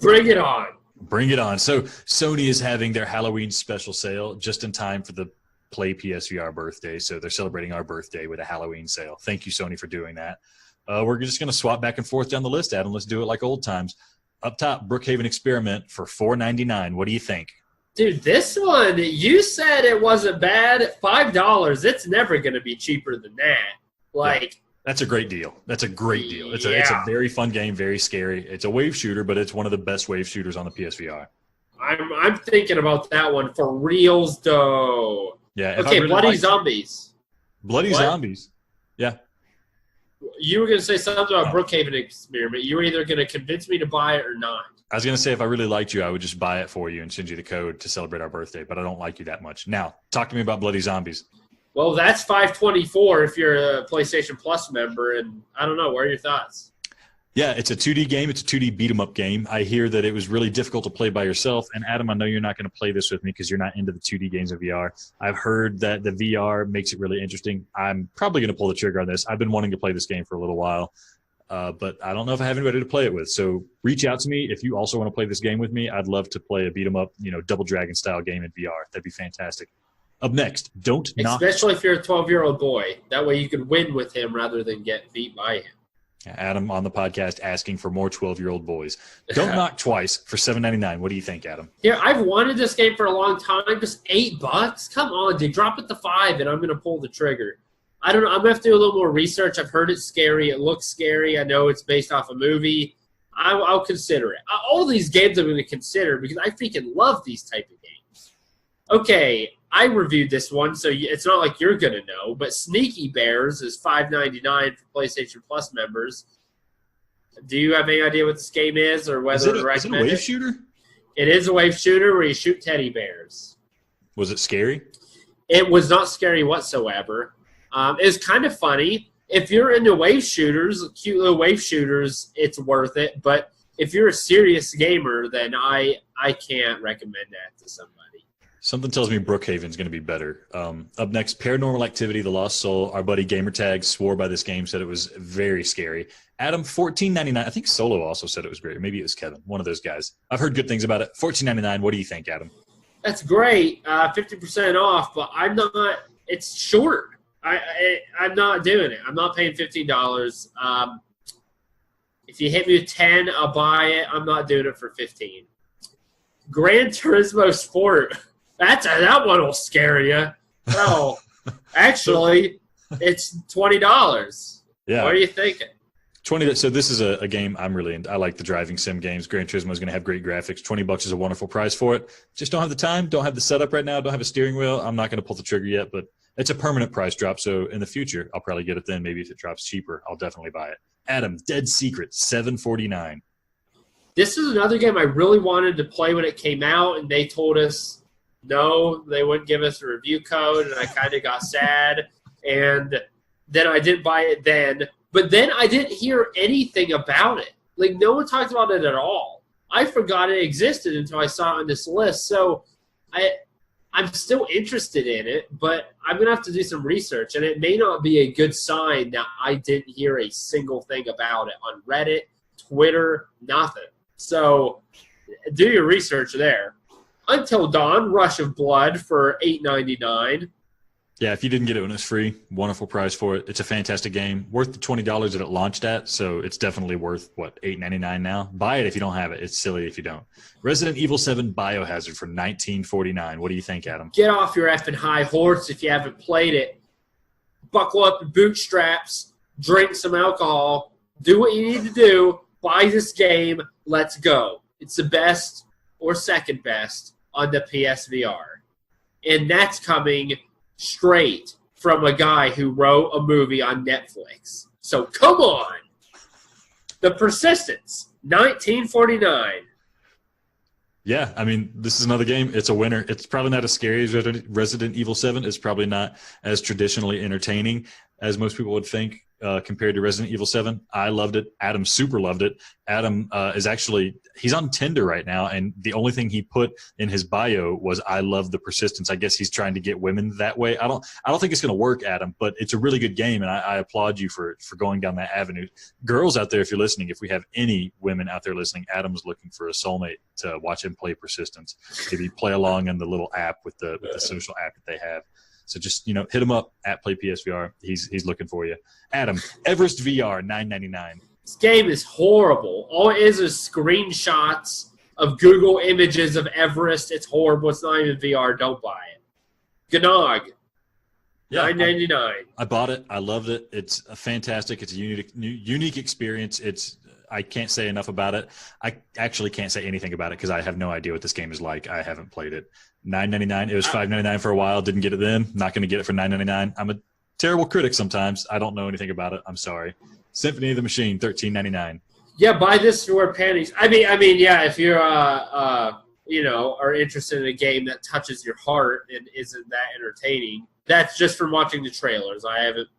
Bring it on. Bring it on. So Sony is having their Halloween special sale just in time for the Play PSVR birthday. So they're celebrating our birthday with a Halloween sale. Thank you, Sony, for doing that. We're just going to swap back and forth down the list, Adam. Let's do it like old times. Up top, Brookhaven Experiment for $4.99. What do you think? Dude, this one, you said it wasn't bad. $5. It's never going to be cheaper than that. Like, that's a great deal. That's a great deal. It's a very fun game, very scary. It's a wave shooter, but it's one of the best wave shooters on the PSVR. I'm thinking about that one for reals, though. Yeah. Okay, Bloody Zombies. Bloody Zombies. Yeah. You were going to say something about Brookhaven Experiment. You were either going to convince me to buy it or not. I was going to say if I really liked you, I would just buy it for you and send you the code to celebrate our birthday, but I don't like you that much. Now, talk to me about Bloody Zombies. Well, that's $5.24 if you're a PlayStation Plus member, and I don't know. What are your thoughts? Yeah, it's a 2D game. It's a 2D beat-em-up game. I hear that it was really difficult to play by yourself. And, Adam, I know you're not going to play this with me because you're not into the 2D games of VR. I've heard that the VR makes it really interesting. I'm probably going to pull the trigger on this. I've been wanting to play this game for a little while, but I don't know if I have anybody to play it with. So reach out to me if you also want to play this game with me. I'd love to play a beat-em-up, Double Dragon-style game in VR. That'd be fantastic. Up next, Especially if you're a 12-year-old boy. That way you can win with him rather than get beat by him. Adam on the podcast asking for more 12-year-old boys. Don't Knock Twice for $7.99. What do you think, Adam? Here, I've wanted this game for a long time. Just $8. Come on, dude. Drop it to $5, and I'm going to pull the trigger. I don't know. I'm going to have to do a little more research. I've heard it's scary. It looks scary. I know it's based off a movie. I'll consider it. All these games I'm going to consider because I freaking love these type of games. Okay, I reviewed this one, so it's not like you're going to know, but Sneaky Bears is $5.99 for PlayStation Plus members. Do you have any idea what this game is or whether to recommend it? Is it a wave shooter? It is a wave shooter where you shoot teddy bears. Was it scary? It was not scary whatsoever. It's kind of funny. If you're into wave shooters, cute little wave shooters, it's worth it. But if you're a serious gamer, then I can't recommend that to somebody. Something tells me Brookhaven's going to be better. Up next, Paranormal Activity, The Lost Soul. Our buddy Gamertag swore by this game, said it was very scary. Adam, $14.99. I think Solo also said it was great. Maybe it was Kevin, one of those guys. I've heard good things about it. $14.99. What do you think, Adam? That's great. 50% off, but I'm not – it's short. I'm not doing it. I'm not paying $15. If you hit me with 10, I'll buy it. I'm not doing it for 15. Gran Turismo Sport. That one will scare you. Oh, actually, it's $20. Yeah. What are you thinking? 20. So this is a game I'm really into. I like the driving sim games. Gran Turismo is going to have great graphics. $20 is a wonderful price for it. Just don't have the time. Don't have the setup right now. Don't have a steering wheel. I'm not going to pull the trigger yet, but it's a permanent price drop. So in the future, I'll probably get it then. Maybe if it drops cheaper, I'll definitely buy it. Adam, Dead Secret, $7.49. This is another game I really wanted to play when it came out, and they told us no, they wouldn't give us a review code, and I kind of got sad. And then I didn't buy it then. But then I didn't hear anything about it. Like, no one talked about it at all. I forgot it existed until I saw it on this list. So I'm still interested in it, but I'm going to have to do some research. And it may not be a good sign that I didn't hear a single thing about it on Reddit, Twitter, nothing. So do your research there. Until Dawn, Rush of Blood for $8.99. Yeah, if you didn't get it when it was free, wonderful price for it. It's a fantastic game. Worth the $20 that it launched at, so it's definitely worth, $8.99 now? Buy it if you don't have it. It's silly if you don't. Resident Evil 7 Biohazard for $19.49. What do you think, Adam? Get off your effing high horse if you haven't played it. Buckle up your bootstraps. Drink some alcohol. Do what you need to do. Buy this game. Let's go. It's the best or second best on the PSVR. And that's coming straight from a guy who wrote a movie on Netflix. So come on. The Persistence, $19.49. Yeah, I mean, this is another game. It's a winner. It's probably not as scary as Resident Evil 7. It's probably not as traditionally entertaining as most people would think. compared to Resident Evil 7. I loved it. Adam super loved it. Adam he's on Tinder right now, and the only thing he put in his bio was "I love the persistence." I guess he's trying to get women that way. I don't think it's going to work, Adam, but it's a really good game, and I applaud you for going down that avenue. Girls out there, if you're listening, if we have any women out there listening, Adam's looking for a soulmate to watch him play Persistence. Maybe play along in the little app with the social app that they have. So just, hit him up at PlayPSVR. He's looking for you. Adam, Everest VR, $9.99. This game is horrible. All it is screenshots of Google images of Everest. It's horrible. It's not even VR. Don't buy it. Gnog. Yeah, $9.99. I bought it. I loved it. It's fantastic. It's a unique experience. I can't say enough about it. I actually can't say anything about it because I have no idea what this game is like. I haven't played it. $9.99. It was $5.99 for a while. Didn't get it then. Not going to get it for $9.99. I'm a terrible critic sometimes. I don't know anything about it. I'm sorry. Symphony of the Machine, $13.99. Yeah, buy this for panties. I mean, yeah. If you're are interested in a game that touches your heart and isn't that entertaining, that's just from watching the trailers. I haven't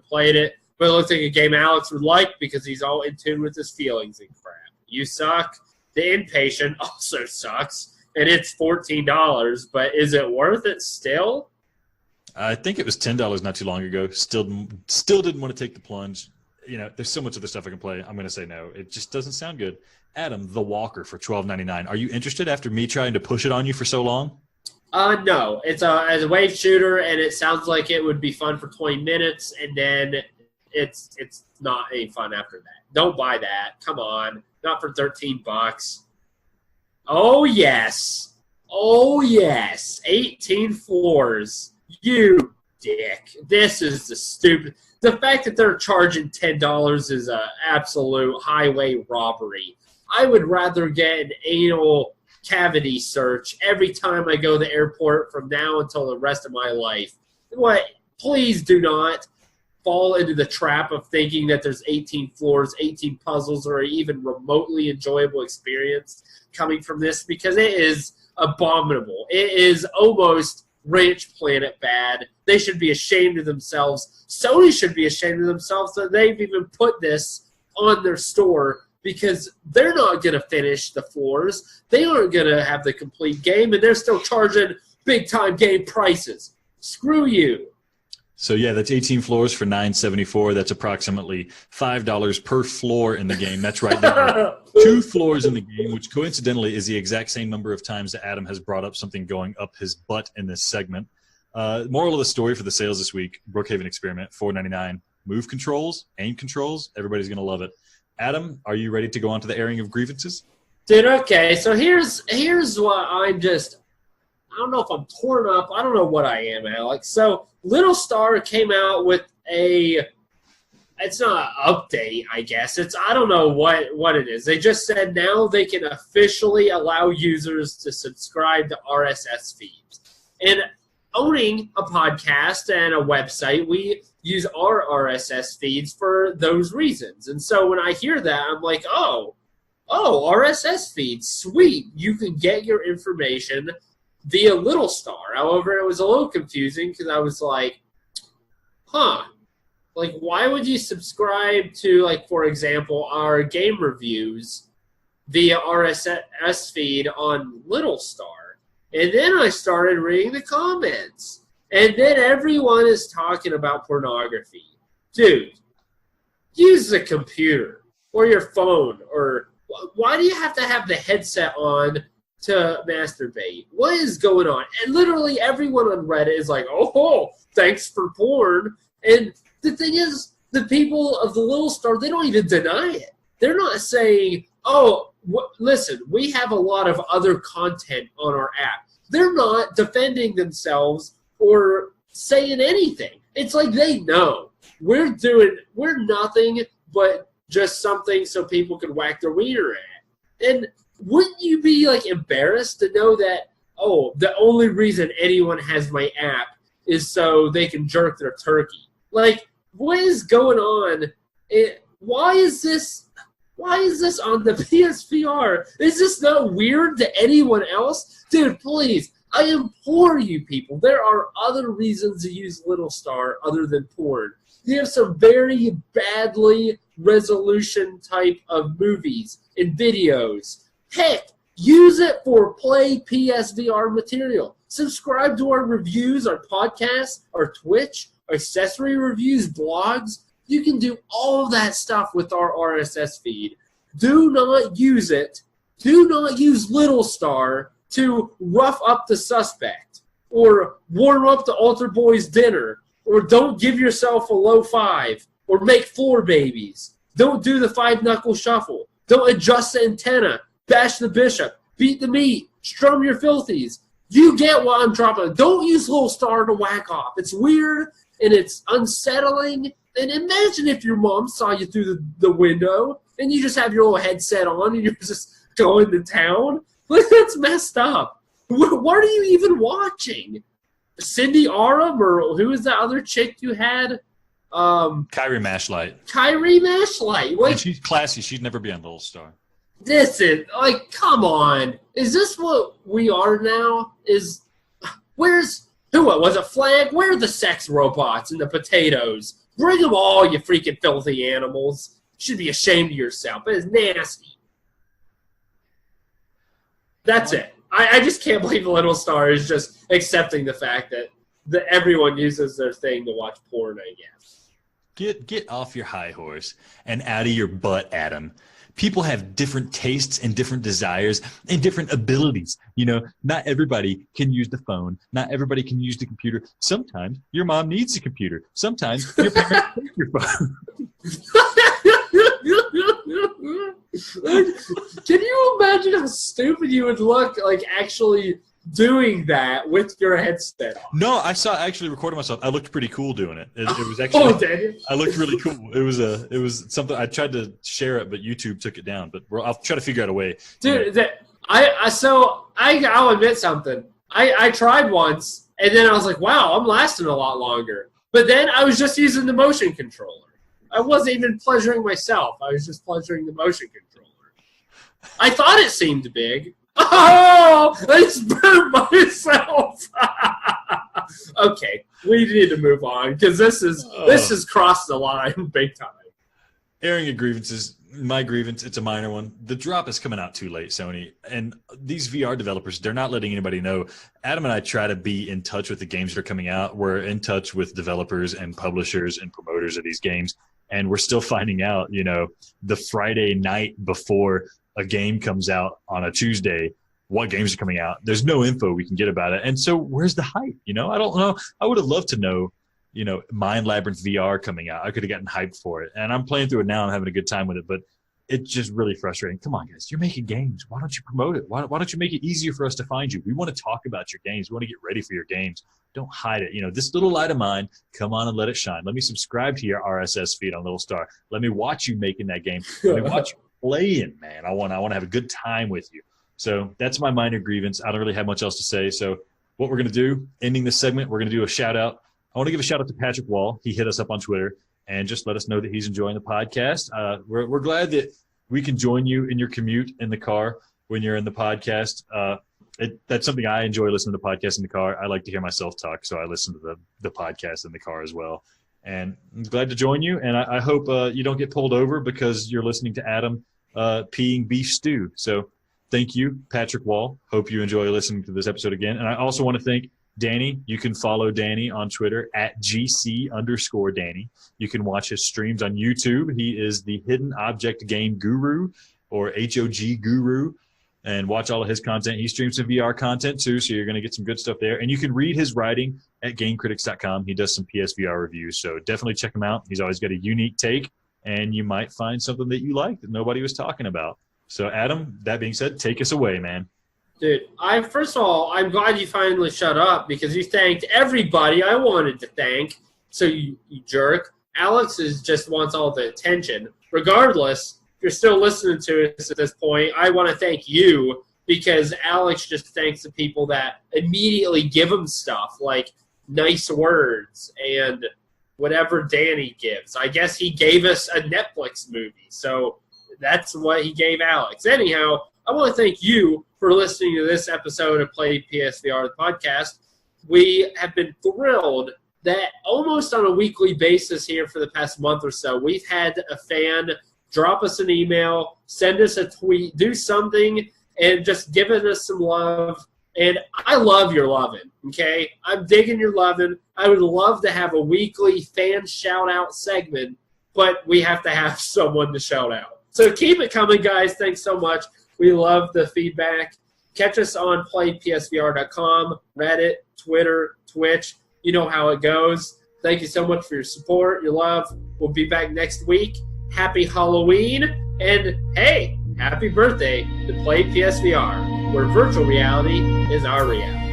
played it, but it looks like a game Alex would like because he's all in tune with his feelings and crap. You suck. The Inpatient also sucks, and it's $14. But is it worth it still? I think it was $10 not too long ago. Still didn't want to take the plunge. There's so much other stuff I can play. I'm going to say no. It just doesn't sound good. Adam, The Walker for $12.99. Are you interested after me trying to push it on you for so long? No. It's a wave shooter, and it sounds like it would be fun for 20 minutes, and then it's not any fun after that. Don't buy that. Come on. Not for $13. Oh, yes. 18 floors. You dick. This is the stupid. The fact that they're charging $10 is an absolute highway robbery. I would rather get an anal cavity search every time I go to the airport from now until the rest of my life. Please do not fall into the trap of thinking that there's 18 floors, 18 puzzles, or even remotely enjoyable experience coming from this, because it is abominable. It is almost Ranch Planet bad. They should be ashamed of themselves. Sony should be ashamed of themselves that they've even put this on their store, because they're not going to finish the floors. They aren't going to have the complete game, and they're still charging big-time game prices. Screw you. So, yeah, that's 18 floors for $9.74. That's approximately $5 per floor in the game. That's right. There are 2 floors in the game, which coincidentally is the exact same number of times that Adam has brought up something going up his butt in this segment. Moral of the story for the sales this week, Brookhaven Experiment, $4.99. Move controls, aim controls, everybody's going to love it. Adam, are you ready to go on to the airing of grievances? Dude, okay. So here's what I don't know if I'm torn up. I don't know what I am, Alex. So Little Star came out with it's not an update, I guess. I don't know what it is. They just said now they can officially allow users to subscribe to RSS feeds. And owning a podcast and a website, we use our RSS feeds for those reasons. And so when I hear that, I'm like, oh, RSS feeds, sweet. You can get your information via Little Star. However, it was a little confusing because I was like, why would you subscribe to, for example, our game reviews via RSS feed on Little Star? And then I started reading the comments. And then everyone is talking about pornography. Dude, use the computer or your phone. Or why do you have to have the headset on to masturbate? What is going on? And literally everyone on Reddit is like, oh, thanks for porn. And the thing is, the people of the Little Star, they don't even deny it. They're not saying, listen, we have a lot of other content on our app. They're not defending themselves or saying anything. It's like they know. We're nothing but just something so people can whack their wiener at. And wouldn't you be embarrassed to know that, the only reason anyone has my app is so they can jerk their turkey? What is going on? Why is this on the PSVR? Is this not weird to anyone else? Dude, please, I implore you people. There are other reasons to use Little Star other than porn. You have some very badly resolution type of movies and videos. Heck, use it for Play PSVR material. Subscribe to our reviews, our podcasts, our Twitch, our accessory reviews, blogs. You can do all of that stuff with our RSS feed. Do not use it. Do not use Little Star to rough up the suspect or warm up the altar boy's dinner, or don't give yourself a low five or make floor babies. Don't do the 5-knuckle shuffle. Don't adjust the antenna, bash the bishop, beat the meat, strum your filthies. You get what I'm dropping. Don't use Little Star to whack off. It's weird and it's unsettling. And imagine if your mom saw you through the window and you just have your little headset on and you're just going to town. Like, that's messed up. What are you even watching? Cindy Aram, or who is the other chick you had? Kyrie Mashlight. Kyrie Mashlight. And she's classy. She'd never be on Little Star. This is, like, come on. Is this what we are now? What was it, Flag? Where are the sex robots and the potatoes? Bring them all, you freaking filthy animals. You should be ashamed of yourself. It is nasty. That's it. I just can't believe Little Star is just accepting the fact that everyone uses their thing to watch porn, I guess. Get off your high horse and out of your butt, Adam. People have different tastes and different desires and different abilities. You know, not everybody can use the phone. Not everybody can use the computer. Sometimes your mom needs a computer. Sometimes your parents take your phone. Can you imagine how stupid you would look, like, actually doing that with your headset on? No, I actually recorded myself. I looked pretty cool doing it. It was actually. Daniel. I looked really cool. It was something. I tried to share it, but YouTube took it down. But I'll try to figure out a way. Dude, I'll admit something. I tried once, and then I was like, wow, I'm lasting a lot longer. But then I was just using the motion controller. I wasn't even pleasuring myself. I was just pleasuring the motion controller. I thought it seemed big. Oh, I just burned myself. Okay, we need to move on because this has crossed the line big time. Airing of grievances. My grievance, it's a minor one. The drop is coming out too late, Sony. And these VR developers, they're not letting anybody know. Adam and I try to be in touch with the games that are coming out. We're in touch with developers and publishers and promoters of these games. And we're still finding out, you know, the Friday night before a game comes out on a Tuesday, what games are coming out. There's no info we can get about it. And so where's the hype? You know, I don't know. I would have loved to know, you know, Mind Labyrinth VR coming out. I could have gotten hyped for it. And I'm playing through it now and having a good time with it. But it's just really frustrating. Come on, guys. You're making games. Why don't you promote it? Why don't you make it easier for us to find you? We want to talk about your games. We want to get ready for your games. Don't hide it. You know, this little light of mine, come on and let it shine. Let me subscribe to your RSS feed on Little Star. Let me watch you making that game. Let me watch you playing, man. I want to have a good time with you. So that's my minor grievance. I don't really have much else to say. So what we're going to do, ending this segment, we're going to do a shout-out. I want to give a shout-out to Patrick Wall. He hit us up on Twitter and just let us know that he's enjoying the podcast. We're glad that we can join you in your commute in the car when you're in the podcast. That's something I enjoy, listening to podcasts in the car. I like to hear myself talk, so I listen to the podcast in the car as well. And I'm glad to join you, and I hope you don't get pulled over because you're listening to Adam peeing beef stew. So thank you, Patrick Wall. Hope you enjoy listening to this episode again. And I also want to thank Danny. You can follow Danny on Twitter at GC_Danny. You can watch his streams on YouTube. He is the Hidden Object Game Guru, or HOG Guru, and watch all of his content. He streams some VR content too, so you're going to get some good stuff there. And you can read his writing at GameCritics.com. He does some PSVR reviews, so definitely check him out. He's always got a unique take, and you might find something that you like that nobody was talking about. So, Adam, that being said, take us away, man. Dude, first of all, I'm glad you finally shut up because you thanked everybody I wanted to thank. So you jerk. Alex just wants all the attention. Regardless, if you're still listening to us at this point, I want to thank you because Alex just thanks the people that immediately give him stuff like nice words and whatever Danny gives. I guess he gave us a Netflix movie, so that's what he gave Alex. Anyhow, I want to thank you for listening to this episode of Play PSVR, the podcast. We have been thrilled that almost on a weekly basis here for the past month or so, we've had a fan drop us an email, send us a tweet, do something, and just giving us some love. And I love your loving, okay? I'm digging your loving. I would love to have a weekly fan shout-out segment, but we have to have someone to shout out. So keep it coming, guys. Thanks so much. We love the feedback. Catch us on PlayPSVR.com, Reddit, Twitter, Twitch. You know how it goes. Thank you so much for your support, your love. We'll be back next week. Happy Halloween. And, hey, happy birthday to PlayPSVR, where virtual reality is our reality.